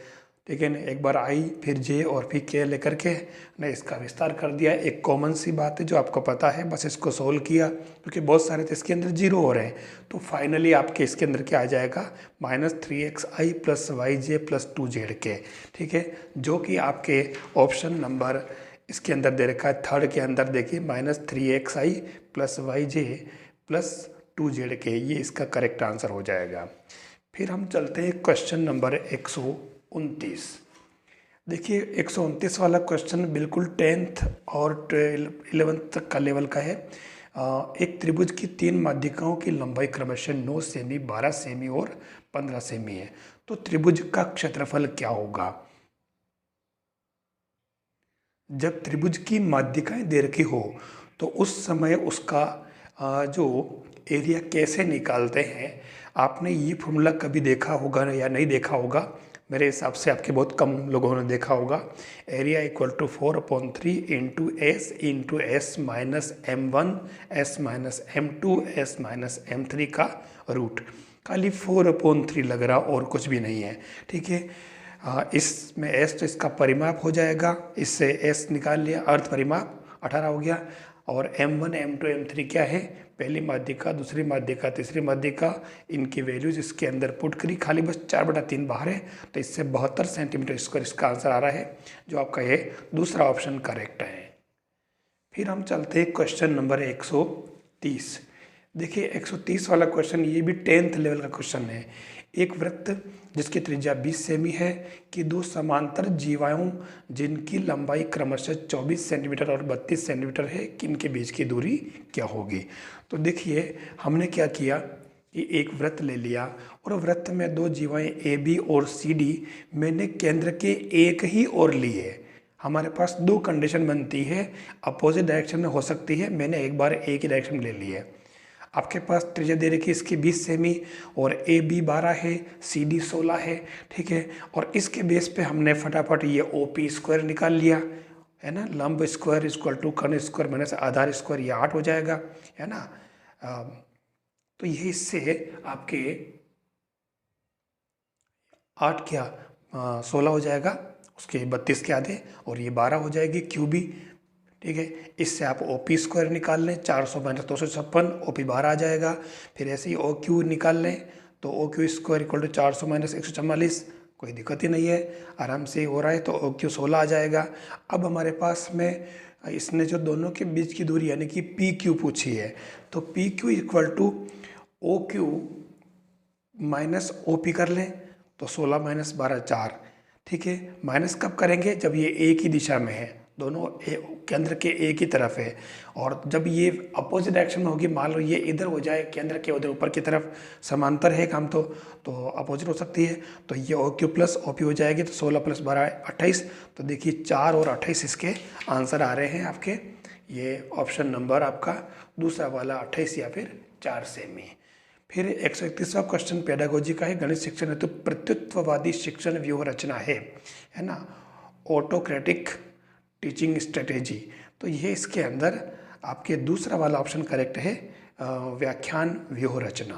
ठीक है ना, एक बार आई फिर जे और फिर के लेकर के मैं इसका विस्तार कर दिया। एक कॉमन सी बात है जो आपको पता है, बस इसको सोल्व किया क्योंकि बहुत सारे तो इसके अंदर जीरो हो रहे हैं। तो फाइनली आपके इसके अंदर क्या आ जाएगा? -3xi प्लस वाई जे प्लस 2z के। ठीक है, जो कि आपके ऑप्शन नंबर इसके अंदर दे रखा है थर्ड के अंदर, देखिए -3xi प्लस वाई जे प्लस 2z के, ये इसका करेक्ट आंसर हो जाएगा। फिर हम चलते हैं क्वेश्चन नंबर 129। देखिए 129 वाला क्वेश्चन बिल्कुल 10th और 11th तक का लेवल का है। एक त्रिभुज की 3 माध्यिकाओं की लंबाई क्रमशः 9 सेमी, 12 सेमी और 15 सेमी है, तो त्रिभुज का क्षेत्रफल क्या होगा? जब त्रिभुज की माध्यिकाएं दे रखी हो तो उस समय उसका जो एरिया कैसे निकालते हैं, आपने ये फॉर्मूला कभी देखा होगा या नहीं देखा होगा। मेरे हिसाब से आपके बहुत कम लोगों ने देखा होगा। Area equal to 4/3 into s minus M1 s minus M2 s minus M3 का रूट। खाली 4/3 लग रहा और कुछ भी नहीं है, ठीक है। इसमें एस तो इसका परिमाप हो जाएगा, इससे एस निकाल लिया, अर्थ परिमाप 18 हो गया। और M1 M2 M3 क्या है, पहली माध्यिका, दूसरी माध्यिका, तीसरी माध्यिका, इनकी वैल्यूज इसके अंदर पुट करी, खाली बस 4/3 बाहर है, तो इससे 72 सेंटीमीटर स्क्वायर इसका आंसर आ रहा है, जो आपका ये दूसरा ऑप्शन करेक्ट है। फिर हम चलते हैं क्वेश्चन नंबर 130। देखिए 130 वाला क्वेश्चन ये भी 10th लेवल का क्वेश्चन है। एक वृत्त जिसकी त्रिज्या 20 सेमी है कि दो समांतर जीवाओं जिनकी लंबाई क्रमशः 24 सेंटीमीटर और 32 सेंटीमीटर है कि इनके बीच की दूरी क्या होगी। तो देखिए हमने क्या किया कि एक वृत्त ले लिया और वृत्त में दो जीवाएं ए बी और सी डी मैंने केंद्र के एक ही ओर लिए। हमारे पास दो कंडीशन बनती है, अपोजिट डायरेक्शन में हो सकती है, मैंने एक बार एक ही डायरेक्शन में ले लिया। आपके पास त्रिज्या दे रखी इसकी 20 सेमी और ए बी 12 है, सी डी 16 है, ठीक है। और इसके बेस पे हमने फटाफट ये ओ पी स्क्वायर निकाल लिया, है ना। लंब स्क्वायर इक्वल टू कर्ण स्क्वायर माइनस आधार स्क्वायर, ये 8 हो जाएगा, है ना। तो ये इससे आपके 8 क्या 16 हो जाएगा, उसके 32 के आधे, और ये 12 हो जाएगी क्यूबी, ठीक है। इससे आप ओ पी स्क्वायर निकाल लें, 400 माइनस 256, ओ पी 12 आ जाएगा। फिर ऐसे ही ओ क्यू निकाल लें, तो o q square equal to 400 minus 144, कोई दिक्कत ही नहीं है, आराम से हो रहा है। तो ओ क्यू 16 आ जाएगा। अब हमारे पास में इसने जो दोनों के बीच की दूरी यानी कि पी क्यू पूछी है, तो p q equal to o q minus o p कर लें, तो 16 माइनस 12 4, ठीक है। माइनस कब करेंगे, जब ये एक ही दिशा में है, दोनों केंद्र के एक ही तरफ है। और जब ये अपोजिट डायरेक्शन में होगी, मान लो ये इधर हो जाए, केंद्र के उधर ऊपर की तरफ समांतर है काम, तो अपोजिट हो सकती है। तो ये o q plus o p हो जाएगी, तो 16 प्लस 12 28। तो देखिए 4 और 28 इसके आंसर आ रहे हैं आपके। ये ऑप्शन नंबर आपका दूसरा वाला 28 या फिर 4 सेमी। फिर 131वां क्वेश्चन पेडागोजी का है, गणित शिक्षण हेतु प्रत्युत्ववादी शिक्षण व्यूह रचना है ना, ऑटोक्रेटिक टीचिंग स्ट्रेटेजी। तो ये इसके अंदर आपके दूसरा वाला ऑप्शन करेक्ट है, व्याख्यान व्यूह रचना।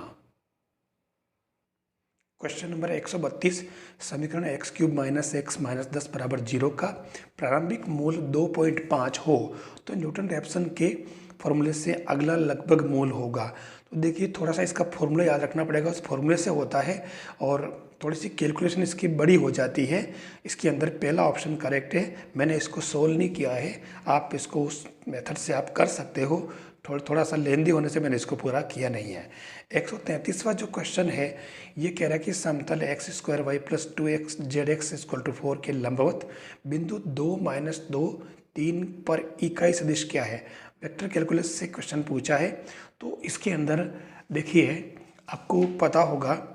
क्वेश्चन नंबर 132, समीकरण x³ माइनस x माइनस 10 बराबर 0 का प्रारंभिक मूल 2.5 हो तो न्यूटन रैप्सन के फॉर्मूले से अगला लगभग मूल होगा। तो देखिए थोड़ा सा इसका फॉर्मूला याद रखना पड़ेगा, उस फॉर्मूले से होता है और थोड़ी सी कैलकुलेशन इसकी बड़ी हो जाती है। इसके अंदर पहला ऑप्शन करेक्ट है, मैंने इसको सोल्व नहीं किया है, आप इसको उस मेथड से आप कर सकते हो, थोड़ा सा लेंदी होने से मैंने इसको पूरा किया नहीं है। 133वां जो क्वेश्चन है ये कह रहा है कि समतल x² y plus 2x zx equal to 4 के लंबवत बिंदु 2 माइनस 2 3 पर इकाई सदिश क्या है। वेक्टर कैलकुलस से क्वेश्चन पूछा है। तो इसके अंदर देखिए आपको पता होगा,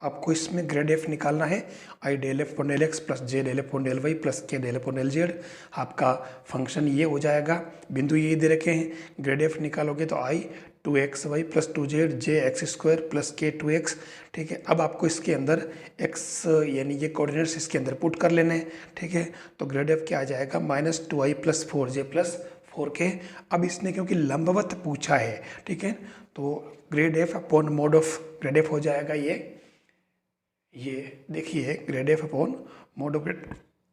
आपको इसमें ग्रेड एफ निकालना है, i del f upon del x plus j del f upon del y plus k del f upon del z. आपका फंक्शन ये हो जाएगा, बिंदु ये दे रखे हैं, ग्रेड एफ निकालोगे तो आई 2xy प्लस 2z जे एक्स स्क्वायर प्लस के 2x, ठीक है। अब आपको इसके अंदर x यानी ये कोऑर्डिनेट्स इसके अंदर पुट कर लेने हैं, ठीक है। तो ग्रेड एफ क्या आ जाएगा -2i plus 4j plus 4k। अब इसने क्योंकि लंबवत पूछा है, ठीक है, तो grade F upon mode of grade F हो जाएगा ये देखिए grade F upon mode of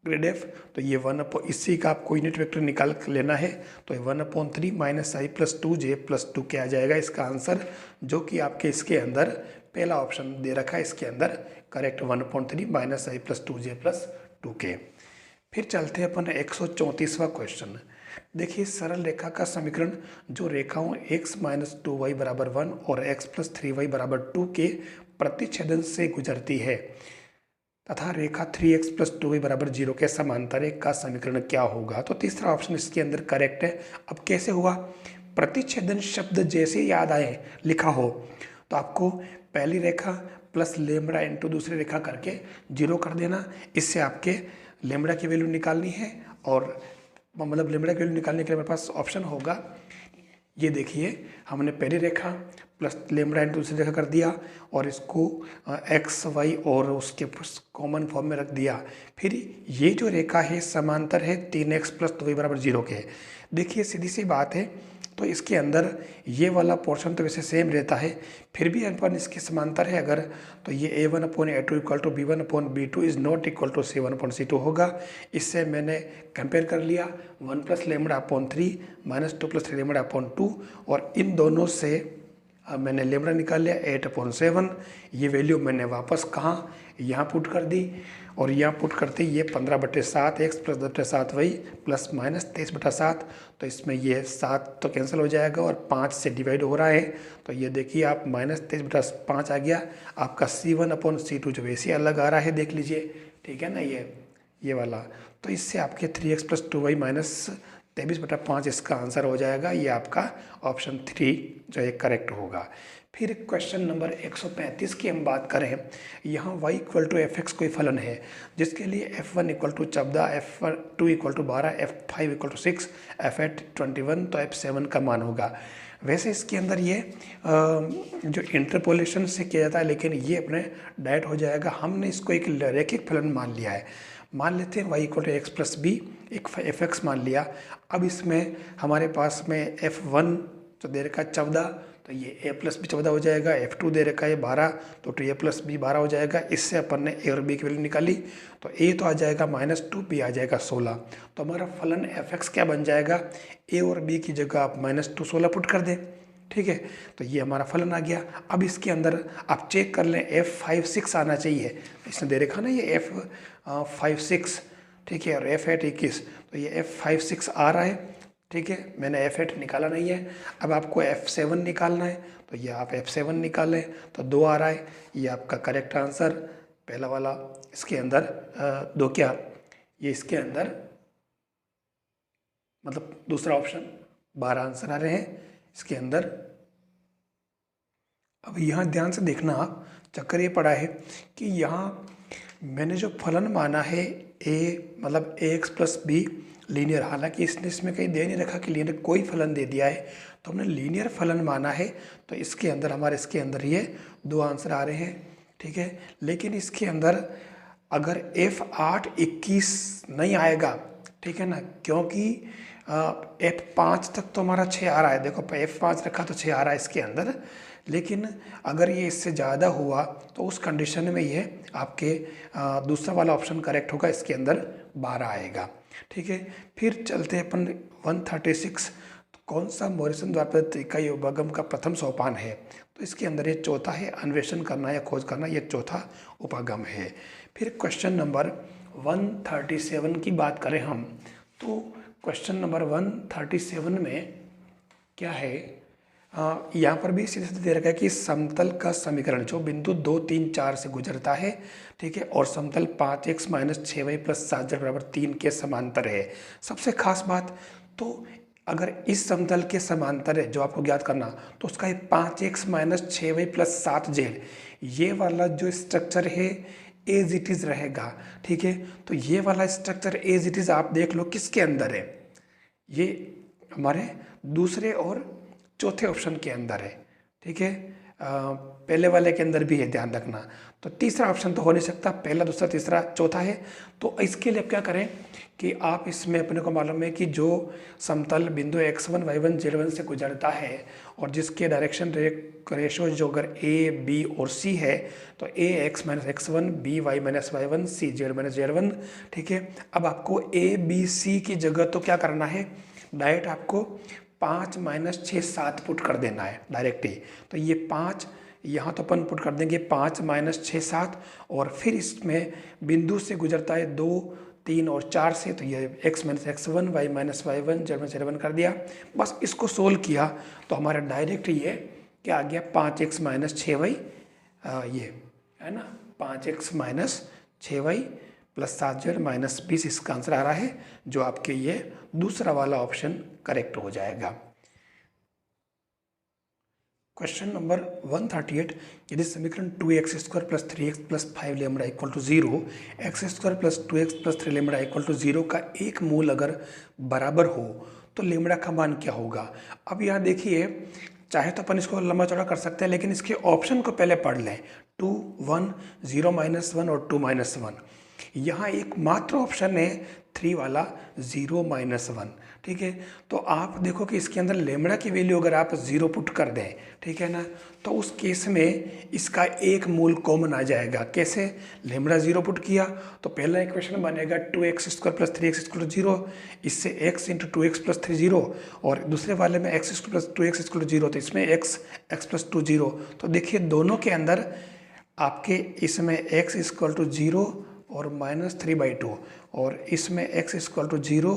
grade F. तो ये 1 इसी का आपको यूनिट वेक्टर निकाल लेना है, तो ये 1/3 माइनस आई प्लस 2j प्लस 2 के आ जाएगा इसका आंसर, जो कि आपके इसके अंदर पहला ऑप्शन दे रखा है, इसके अंदर करेक्ट 1/3 माइनस आई प्लस 2j प्लस 2k। फिर चलते हैं अपन 134वां क्वेश्चन। देखिए सरल रेखा का समीकरण जो रेखाओं x माइनस 2y बराबर 1 और x प्लस 3y बराबर 2 के प्रतिच्छेदन से गुजरती है तथा रेखा 3x प्लस 2y बराबर 0 के समांतर एक का समीकरण क्या होगा। तो तीसरा ऑप्शन इसके अंदर करेक्ट है। अब कैसे हुआ, प्रतिच्छेदन शब्द जैसे याद आए लिखा हो तो आपको पहली रेखा प्लस लेमड़ा इंटू दूसरी रेखा करके 0 कर देना, इससे आपके लेमड़ा की वैल्यू निकालनी है और मतलब लेमड़ा की वैल्यू निकालने के लिए मेरे पास ऑप्शन होगा, ये देखिए हमने पहली रेखा प्लस लेमड़ा इंटू दूसरी रेखा कर दिया और इसको एक्स वाई और उसके कॉमन फॉर्म में रख दिया। फिर ये जो रेखा है समांतर है 3x प्लस 2y बराबर 0 के। देखिए सीधी सी बात है, तो इसके अंदर ये वाला पोर्शन तो वैसे सेम रहता है, फिर भी अपन इसके समांतर है अगर, तो ये a1/a2 equal to b1/b2 is not equal to c1/c2 होगा। इससे मैंने कंपेयर कर लिया 1 plus lambda upon 3 minus 2 plus 3 lambda upon 2, और इन दोनों से मैंने लेमड़ा निकाल लिया 8/7। ये वैल्यू मैंने वापस कहाँ यहाँ पुट कर दी, और यहाँ पुट करते ये 15/7 x plus 10/7 y plus minus 23/7, तो इसमें ये 7 तो कैंसिल हो जाएगा और 5 से डिवाइड हो रहा है, तो ये देखिए आप माइनस 23/5 आ गया। आपका c1/c2 जो वैसे अलग आ रहा है देख लीजिए, ठीक है ना, ये वाला। तो इससे आपके 3x प्लस 2y माइनस 23/5 इसका आंसर हो जाएगा। ये आपका ऑप्शन 3 जो है करेक्ट होगा। फिर क्वेश्चन नंबर 135 की हम बात करें, यहाँ y equal to f x कोई फलन है जिसके लिए f1 equal to 14, f2 equal to 12, f5 equal to 6, f8 21, तो f7 का मान होगा। वैसे इसके अंदर ये जो इंटरपोलेशन से किया जाता है, लेकिन ये अपने डायरेक्ट हो जाएगा। हमने इसको एक रैखिक फलन मान लिया है, मान लेते हैं y equal to x plus b, एक एफ एक्स मान लिया। अब इसमें हमारे पास में f1 जो दे रखा है 14, तो ये a प्लस बी 14 हो जाएगा, f2 दे रखा है 12, तो a प्लस बी 12 हो जाएगा। इससे अपन ने a और b की वैल्यू निकाली, तो a तो आ जाएगा -2, b आ जाएगा 16। तो हमारा फलन एफ एक्स क्या बन जाएगा, a और b की जगह आप -2 16 पुट कर दें, ठीक है, तो ये हमारा फलन आ गया। अब इसके अंदर आप चेक कर लें f5 6 आना चाहिए, इसने दे रखा ना ये f5 6, ठीक है, और f8 21, तो ये f5 6 आ रहा है, ठीक है। मैंने f8 निकाला नहीं है। अब आपको f7 निकालना है, तो ये आप f7 निकालें, तो 2 आ रहा है। ये आपका करेक्ट आंसर पहला वाला इसके अंदर 2 क्या, ये इसके अंदर मतलब दूसरा ऑप्शन 12 आंसर आ रहे हैं इसके अंदर। अब यहाँ ध्यान से देखना आप, चक्कर ये पड़ा है कि यहाँ मैंने जो फलन माना है a मतलब ax प्लस बी लीनियर, हालांकि इसने इसमें कहीं दे नहीं रखा कि लीनियर कोई फलन दे दिया है, तो हमने लीनियर फलन माना है। तो इसके अंदर हमारे इसके अंदर ये 2 आंसर आ रहे हैं, ठीक है। लेकिन इसके अंदर अगर f8 21 नहीं आएगा, ठीक है ना, क्योंकि f5 तक तो हमारा 6 आ रहा है, देखो f5 रखा तो 6 आ रहा है इसके अंदर, लेकिन अगर ये इससे ज़्यादा हुआ तो उस कंडीशन में ये आपके दूसरा वाला ऑप्शन करेक्ट होगा, इसके अंदर 12 आएगा, ठीक है। फिर चलते हैं अपन 136, तो कौन सा मॉरिसन द्वारा प्रदत्त इकाई उपागम का प्रथम सोपान है, तो इसके अंदर ये चौथा है, अन्वेषण करना या खोज करना, ये चौथा उपागम है। फिर क्वेश्चन नंबर 137 की बात करें हम, तो क्वेश्चन नंबर 137 में क्या है, यहाँ पर भी सीधे सीधे दे रखा है कि समतल का समीकरण जो बिंदु 2 3 4 से गुजरता है, ठीक है, और समतल 5x minus 6y plus 7z बराबर 3 के समांतर है। सबसे खास बात, तो अगर इस समतल के समांतर है जो आपको ज्ञात करना, तो उसका 5x minus 6y plus 7z, ये वाला जो स्ट्रक्चर है एज इट इज़ रहेगा, ठीक है। तो ये वाला स्ट्रक्चर एज इट इज़ आप देख लो किसके अंदर है, ये हमारे दूसरे और चौथे ऑप्शन के अंदर है, ठीक है। पहले वाले के अंदर भी है, ध्यान रखना। तो तीसरा ऑप्शन तो हो नहीं सकता, पहला दूसरा तीसरा चौथा है। तो इसके लिए आप क्या करें कि आप इसमें अपने को मालूम है कि जो समतल बिंदु x1 y1 z1 से गुजरता है और जिसके डायरेक्शन रेशो जो अगर a b और c है, तो a x minus x1 b y minus y1 c z minus z1, ठीक है। अब आपको a b c की जगह तो क्या करना है, डायरेक्ट आपको 5 माइनस 6 7 पुट कर देना है डायरेक्ट ही। तो ये 5 यहाँ तो अपन पुट कर देंगे 5 माइनस 6 7, और फिर इसमें बिंदु से गुजरता है 2 3 और 4 से, तो ये x minus x1 y minus y1 z minus z1 कर दिया। बस इसको सोल्व किया तो हमारा डायरेक्ट ये क्या आ गया, 5x माइनस 6y, ये है ना, 5x minus 6y plus 7z minus 20 इसका आंसर आ रहा है, जो आपके ये दूसरा वाला ऑप्शन करेक्ट हो जाएगा। क्वेश्चन नंबर 138, यदि समीकरण 2x² + 3x + 5 lambda = 0, x² + 2x + 3 lambda = 0 का एक मूल अगर बराबर हो तो लैम्ब्डा का मान क्या होगा। अब यहाँ देखिए, चाहे तो अपन इसको लंबा चौड़ा कर सकते हैं, लेकिन इसके ऑप्शन को पहले पढ़ लें। 2, 1, 0 - 1 और 2 - 1। यहाँ एक मात्र ऑप्शन है 3 वाला 0 - 1, ठीक है। तो आप देखो कि इसके अंदर लेमड़ा की वैल्यू अगर आप 0 पुट कर दें, ठीक है ना, तो उस केस में इसका एक मूल कॉमन आ जाएगा। कैसे? लेमड़ा 0 पुट किया तो पहला इक्वेशन बनेगा 2x² + 3x = 0, इससे x × 2x + 3 0, और दूसरे वाले में x² + 2x = 0, तो इसमें x + 2 0। तो देखिए दोनों के अंदर आपके इसमें x = 0 और -3/2, और इसमें x = 0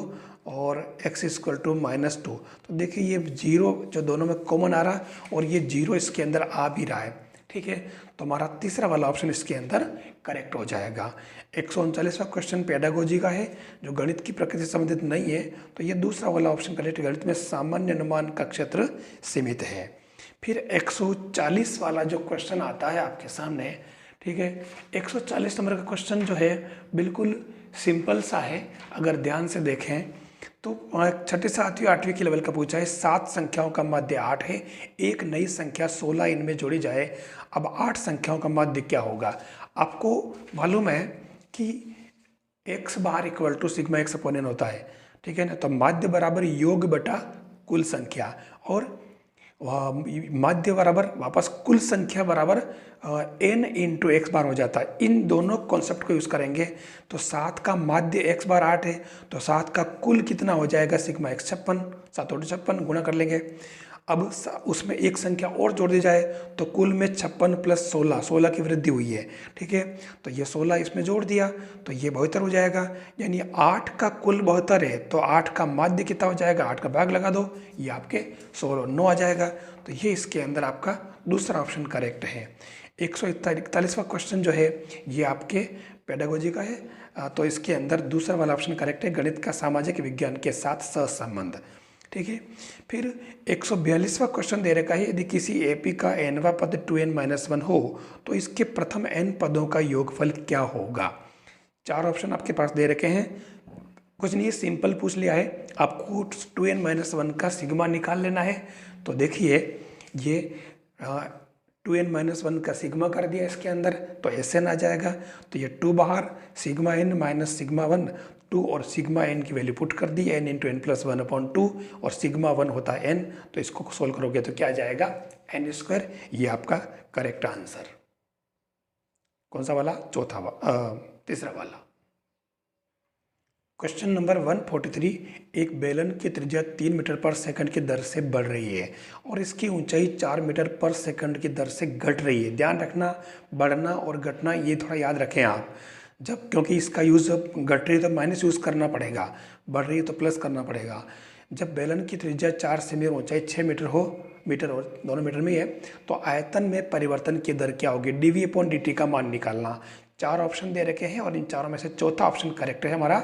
और x = -2। तो देखिए ये 0 जो दोनों में कॉमन आ रहा और ये 0 इसके अंदर आ भी रहा है, ठीक है। तो हमारा तीसरा वाला ऑप्शन इसके अंदर करेक्ट हो जाएगा। 139वां क्वेश्चन पेडागोजी का है, जो गणित की प्रकृति से संबंधित नहीं है, तो ये दूसरा वाला ऑप्शन करेक्ट। गणित में सामान्य अनुमान का क्षेत्र सीमित है। फिर 140 वाला जो क्वेश्चन आता है आपके सामने, ठीक है। 140 नंबर का क्वेश्चन जो है बिल्कुल सिंपल सा है, अगर ध्यान से देखें तो 6ठी 7वीं 8वीं के लेवल का पूछा है। 7 संख्याओं का माध्य 8 है, एक नई संख्या 16 इनमें जोड़ी जाए, अब 8 संख्याओं का माध्य क्या होगा। आपको मालूम है कि x बार = सिग्मा x/n होता है, ठीक है ना। तो माध्य बराबर योग बटा कुल संख्या, और माध्य बराबर वापस कुल संख्या बराबर n × x बार हो जाता है। इन दोनों कॉन्सेप्ट को यूज़ करेंगे तो 7 का माध्य x बार 8 है, तो 7 का कुल कितना हो जाएगा, सिग्मा x 56, 7 × 56 गुणा कर लेंगे। अब उसमें एक संख्या और जोड़ दी जाए तो कुल में 56 + 16, 16 की वृद्धि हुई है, ठीक है। तो ये 16 इसमें जोड़ दिया तो ये 72 हो जाएगा, यानी 8 का कुल 72 है, तो 8 का माध्य कितना हो जाएगा, 8 का भाग लगा दो, ये आपके 16 9 आ जाएगा। तो ये इसके अंदर आपका दूसरा ऑप्शन करेक्ट है। 141वां क्वेश्चन जो है ये आपके पेडागोजी का है, तो इसके अंदर दूसरा वाला ऑप्शन करेक्ट है, गणित का सामाजिक विज्ञान के साथ सहसंबंध, ठीक है। फिर 142वां क्वेश्चन दे रखा है, यदि किसी एपी का nवां पद 2n - 1 हो तो इसके प्रथम n पदों का योगफल क्या होगा। 4 ऑप्शन आपके पास दे रखे हैं, कुछ नहीं सिंपल पूछ लिया है, आपको 2n - 1 का सिग्मा निकाल लेना है। तो देखिए ये 2n - 1 का सिग्मा कर दिया इसके अंदर, तो Sn आ जाएगा। तो ये 2 बाहर, सिग्मा n - सिग्मा 1, 2 और सिग्मा n की वैल्यू पुट कर दी, n × n + 1/2, और सिग्मा 1 होता है n, तो इसको सोल्व करोगे तो क्या आ जाएगा, n²। ये आपका करेक्ट आंसर। कौन सा वाला, तीसरा वाला। क्वेश्चन नंबर 143, एक बेलन की त्रिज्या 3 मीटर/सेकंड की दर से बढ़ रही है और इसकी ऊंचाई 4 मीटर/सेकंड की दर से घट रही है। ध्यान रखना, बढ़ना और घटना ये थोड़ा याद रखें आप, जब क्योंकि इसका यूज़ घट रही है तो माइनस यूज़ करना पड़ेगा, बढ़ रही है तो प्लस करना पड़ेगा। जब बेलन की त्रिज्या 4 सेमी और ऊंचाई 6 मीटर हो, मीटर और दोनों मीटर में ही है, तो आयतन में परिवर्तन की दर क्या होगी, dv/dt का मान निकालना। 4 ऑप्शन दे रखे हैं और इन चारों में से चौथा ऑप्शन करेक्ट है हमारा,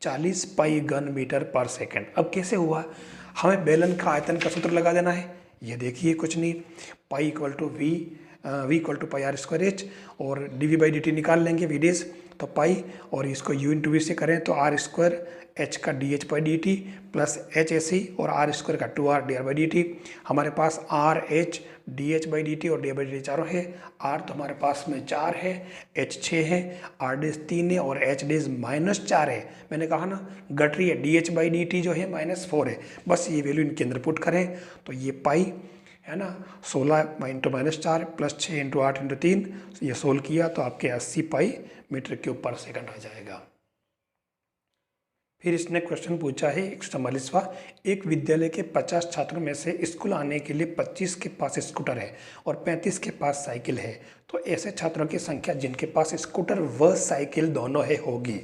40 पाई घन मीटर/सेकंड। अब कैसे हुआ, हमें बेलन का आयतन का सूत्र लगा देना है। ये देखिए कुछ नहीं, पाई = v = πr²h, और dv/dt निकाल लेंगे, vds, तो पाई और इसको u × v से करें तो r² h का dh/dt प्लस h/s और r² का 2r dr/dt। हमारे पास r h dh/dt और dh/dt चारों है। r तो हमारे पास में 4 है, h 6 है, r d 3 है और h d -4 है। मैंने कहा ना घट रही है, dh/dt जो है -4 है। बस ये वैल्यू इनके अंदर पुट करें तो ये पाई है ना, 16 × -4 प्लस 6 × 8 × 3, ये सोल्व किया तो आपके 80 पाई मीटर/सेकंड आ जाएगा। फिर इसने क्वेश्चन पूछा है 144वां, एक विद्यालय के 50 छात्रों में से स्कूल आने के लिए 25 के पास स्कूटर है और 35 के पास साइकिल है, तो ऐसे छात्रों की संख्या जिनके पास स्कूटर व साइकिल दोनों है होगी।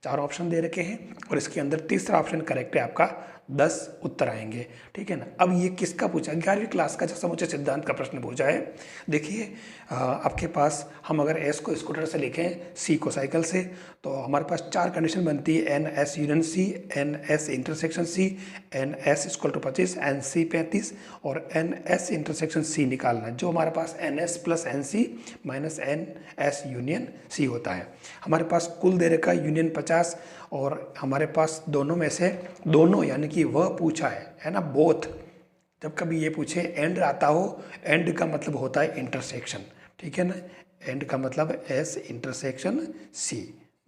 4 ऑप्शन दे रखे हैं और इसके अंदर तीसरा ऑप्शन करेक्ट है आपका, 10 उत्तर आएंगे। ठीक है ना। अब ये किसका पूछा, 11वीं क्लास का जो समुच्चय सिद्धांत का प्रश्न पूछा है। देखिए आपके पास हम अगर एस को स्कूटर से लिखें, सी को साइकिल से, तो हमारे पास 4 कंडीशन बनती है, n s union c, n s intersection c, n s equal to 25, n c 35 और एन एस इंटरसेक्शन सी निकालना, जो हमारे पास n s plus n c minus n s union c होता है। हमारे पास कुल दे रखा है यूनियन 50 और हमारे पास दोनों में से दोनों यानी कि वह पूछा है ना, बोथ। जब कभी ये पूछे एंड आता हो, एंड का मतलब होता है इंटरसेक्शन। ठीक है ना, एंड का मतलब एस इंटरसेक्शन सी,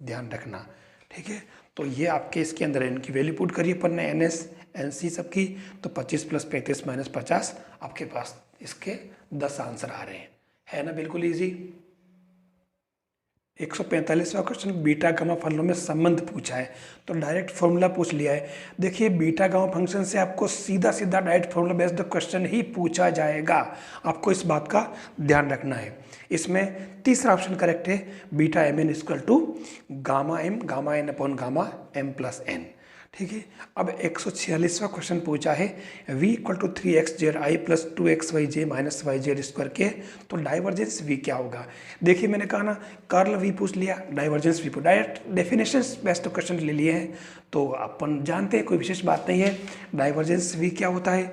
ध्यान रखना। ठीक है, तो ये आपके इसके अंदर इनकी वैल्यू पुट करिए अपन ने, एन एस एन सी सबकी, तो 25 + 35 - 50 आपके पास इसके 10 आंसर आ रहे हैं, है ना, बिल्कुल ईजी। 145वां क्वेश्चन, बीटा गामा फलनों में संबंध पूछा है, तो डायरेक्ट फॉर्मूला पूछ लिया है। देखिए बीटा गामा फंक्शन से आपको सीधा सीधा डायरेक्ट फॉर्मूला बेस्ड क्वेश्चन ही पूछा जाएगा, आपको इस बात का ध्यान रखना है। इसमें तीसरा ऑप्शन करेक्ट है, beta m n equal to gamma n upon gamma m plus n. ठीक है, अब 146वां क्वेश्चन पूछा है, v equal to 3xzi plus 2xyj minus yz square k, तो डाइवर्जेंस v क्या होगा। देखिए मैंने कहा ना, कर्ल v पूछ लिया, डाइवर्जेंस v पूछ, डायरेक्ट डेफिनेशन बेस्ड क्वेश्चन ले लिए हैं, तो अपन जानते हैं, कोई विशेष बात नहीं है। डाइवर्जेंस v क्या होता है,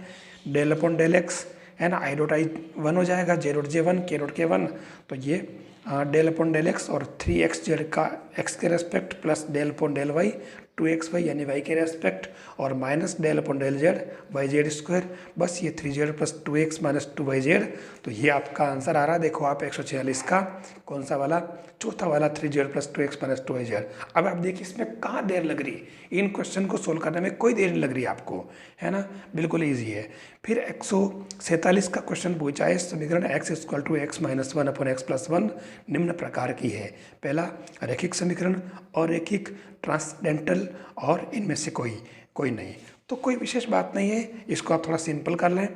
डेल अपॉन डेल एक्स, है ना, आई डॉट आई 1 हो जाएगा, जे डॉट जे 1, के डॉट के 1, तो ये डेल अपॉन डेल एक्स और 3xz का x के respect plus del upon del y 2xy यानी y के रेस्पेक्ट और minus del upon del z yz square, बस ये 3z plus 2x minus 2yz, तो ये आपका आंसर आ रहा है। देखो आप 146 का कौन सा वाला, चौथा वाला, 3z plus 2x minus 2yz। अब आप देखिए इसमें कहाँ देर लग रही, इन क्वेश्चन को सोल्व करने में कोई देर नहीं लग रही आपको, है ना, बिल्कुल ईजी है। फिर 147 का क्वेश्चन पूछा है, समीकरण x equal to x minus 1 upon x plus 1 निम्न प्रकार की है। पहला रैखिक समीकरण, अरैखिक, ट्रांसडेंटल और इनमें से कोई नहीं, तो कोई विशेष बात नहीं है, इसको आप थोड़ा सिंपल कर लें।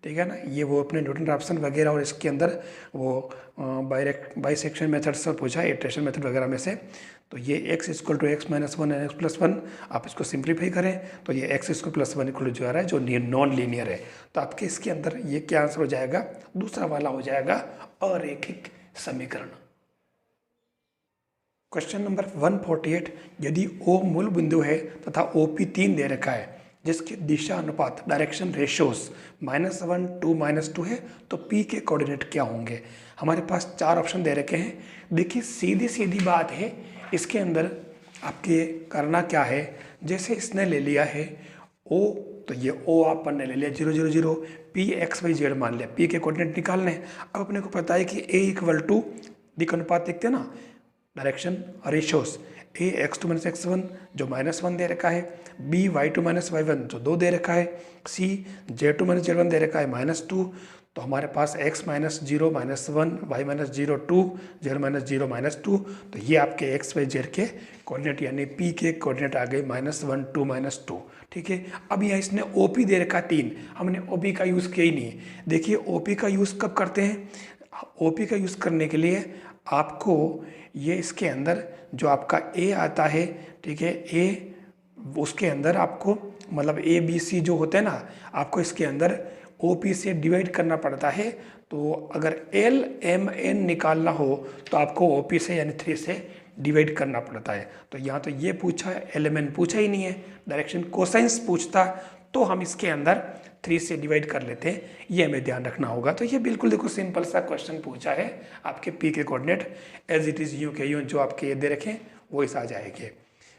ठीक है ना, ये वो अपने न्यूटन राफ्सन वगैरह और इसके अंदर वो बाइसेक्शन मेथड से पूछा है, इटरेशन मेथड वगैरह में से। तो ये x equal to x minus 1 and x plus 1, आप इसको सिंप्लीफाई करें तो ये x स्क्वायर प्लस 1 इक्वल जो आ रहा है, जो नॉन लीनियर है, तो आपके इसके अंदर ये क्या आंसर हो जाएगा, दूसरा वाला हो जाएगा अरैखिक समीकरण। क्वेश्चन नंबर 148, यदि O मूल बिंदु है तथा OP 3 दे रखा है, जिसके दिशा अनुपात डायरेक्शन रेशियोज -1 2 -2 है, तो P के कोऑर्डिनेट क्या होंगे। हमारे पास 4 ऑप्शन दे रखे हैं। देखिए सीधी सीधी बात है, इसके अंदर आपके करना क्या है, जैसे इसने ले लिया है O, तो ये O अपन ने ले लिया 0 0 0, P x y z मान लिया, P के कोऑर्डिनेट निकालने हैं। अब अपने को पता है कि A इक्वल टू दिक् अनुपात देखते हैं ना, direction ratios, a x2 - x1 जो -1 दे रखा है, b y2 - y1 जो 2 दे रखा है, c z2 - z1 दे रखा है -2, तो हमारे पास x - 0 - 1 y - 0 2 z - 0 -2, तो ये आपके x y z के कोऑर्डिनेट यानी p के कोऑर्डिनेट आ गए -1 2 -2। ठीक है, अब यहाँ इसने OP दे रखा 3, हमने OP का यूज़ किया ही नहीं। देखिए OP का यूज़ कब करते हैं, OP का यूज़ करने के लिए आपको ये इसके अंदर जो आपका A आता है, ठीक है, A उसके अंदर आपको मतलब ABC जो होते हैं ना, आपको इसके अंदर OP से डिवाइड करना पड़ता है। तो अगर LMN निकालना हो तो आपको OP से यानी 3 से डिवाइड करना पड़ता है। तो यहाँ तो ये पूछा है, LMN पूछा ही नहीं है, डायरेक्शन कोसाइंस पूछता तो हम इसके अंदर 3 से डिवाइड कर लेते हैं, ये हमें ध्यान रखना होगा। तो ये बिल्कुल देखो सिंपल सा क्वेश्चन पूछा है, आपके P के कोऑर्डिनेट एज इट इज़ यूँ के यूँ जो आपके ये दे रखें वो इस आ जाएंगे।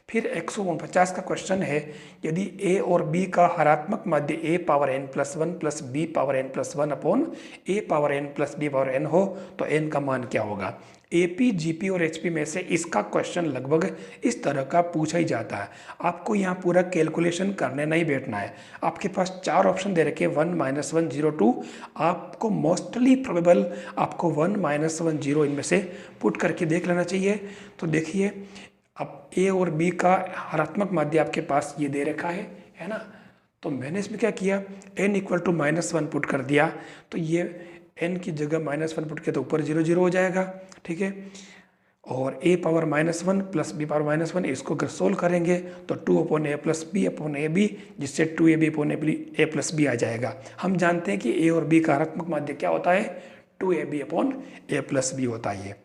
फिर 149 का क्वेश्चन है, यदि A और B का हरात्मक माध्य a power n plus 1 plus b power n plus 1 upon a power n plus b power n हो, तो n का मान क्या होगा। AP, GP और HP में से इसका क्वेश्चन लगभग इस तरह का पूछा ही जाता है। आपको यहाँ पूरा कैलकुलेशन करने नहीं बैठना है, आपके पास 4 ऑप्शन दे रखे 1 -1 0 2, आपको मोस्टली प्रोबेबल आपको 1 -1 0 इनमें से पुट करके देख लेना चाहिए। तो देखिए अब A और B का हरात्मक माध्य आपके पास ये दे रखा है ना, तो मैंने इसमें क्या किया, n इक्वल टू -1 पुट कर दिया, तो ये n की जगह -1 पुट किया तो ऊपर 0 0 हो जाएगा। ठीक है, और a power -1 plus b power -1 इसको अगर सोल्व करेंगे तो 2/a plus B upon A B, जिससे 2ab अपॉन ए प्लस बी आ जाएगा। हम जानते हैं कि a और b का ऋणात्मक माध्य क्या होता है, 2ab अपॉन ए प्लस बी होता है ये।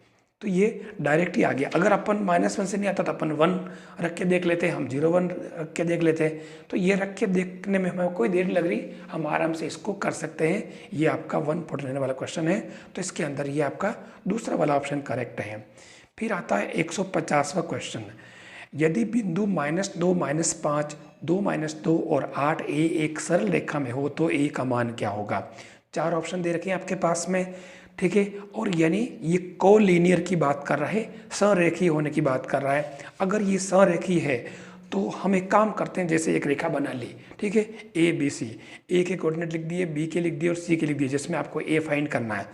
तो ये डायरेक्ट ही आ गया। अगर अपन -1 से नहीं आता तो अपन 1 रख के देख लेते, हम 0 1 रख के देख लेते। तो ये रख के देखने में हमें कोई देर नहीं लग रही, हम आराम से इसको कर सकते हैं। ये आपका 149 वाला क्वेश्चन है, तो इसके अंदर ये आपका दूसरा वाला ऑप्शन करेक्ट है। फिर आता है 150वां क्वेश्चन। यदि बिंदु -2 -5 2 -2 और 8 ए एक सरल रेखा में हो तो ए का मान क्या होगा। 4 ऑप्शन दे रखे हैं आपके पास में, ठीक है। और यानी ये कोलिनियर की बात कर रहा है, संरेखीय होने की बात कर रहा है। अगर ये संरेखीय है तो हम एक काम करते हैं, जैसे एक रेखा बना ली, ठीक है, ए बी सी, ए के कोऑर्डिनेट लिख दिए, बी के लिख दिए और सी के लिख दिए, जिसमें आपको ए फाइंड करना है।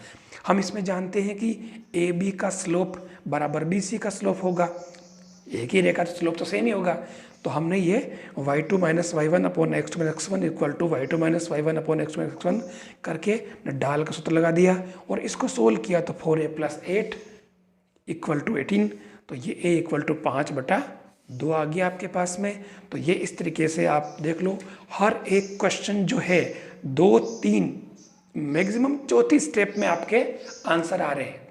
हम इसमें जानते हैं कि ए बी का स्लोप बराबर बी सी का स्लोप होगा, एक ही रेखा तो स्लोप तो सेम ही होगा। तो हमने ये y2 - y1 upon x2 - x1 equal to y2 - y1 upon x2 - x1 करके डाल का सूत्र लगा दिया और इसको सोल्व किया तो 4a + 8 इक्वल टू 18। तो ये a इक्वल टू 5/2 आ गया आपके पास में। तो ये इस तरीके से आप देख लो, हर एक क्वेश्चन जो है 2 3 मैक्सिमम चौथी स्टेप में आपके आंसर आ रहे हैं,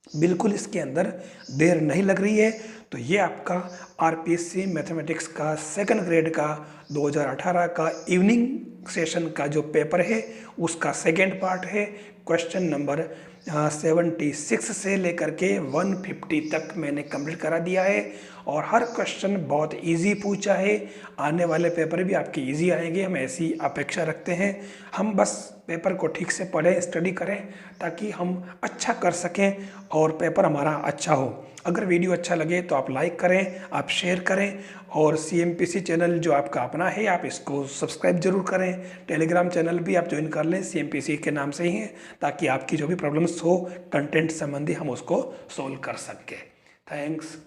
बिल्कुल इसके अंदर देर नहीं लग रही है। तो ये आपका आरपीएससी मैथमेटिक्स का 2nd ग्रेड का 2018 का इवनिंग सेशन का जो पेपर है उसका 2nd पार्ट है। क्वेश्चन नंबर 76 से लेकर के 150 तक मैंने कंप्लीट करा दिया है और हर क्वेश्चन बहुत इजी पूछा है। आने वाले पेपर भी आपके इजी आएंगे, हम ऐसी अपेक्षा रखते हैं। हम बस पेपर को ठीक से पढ़ें, स्टडी करें ताकि हम अच्छा कर सकें और पेपर हमारा अच्छा हो। अगर वीडियो अच्छा लगे तो आप लाइक करें, आप शेयर करें और CMPC चैनल जो आपका अपना है आप इसको सब्सक्राइब जरूर करें। टेलीग्राम चैनल भी आप ज्वाइन कर लें, CMPC के नाम से ही है, ताकि आपकी जो भी प्रॉब्लम्स हो कंटेंट संबंधी हम उसको सोल्व कर सकें। थैंक्स।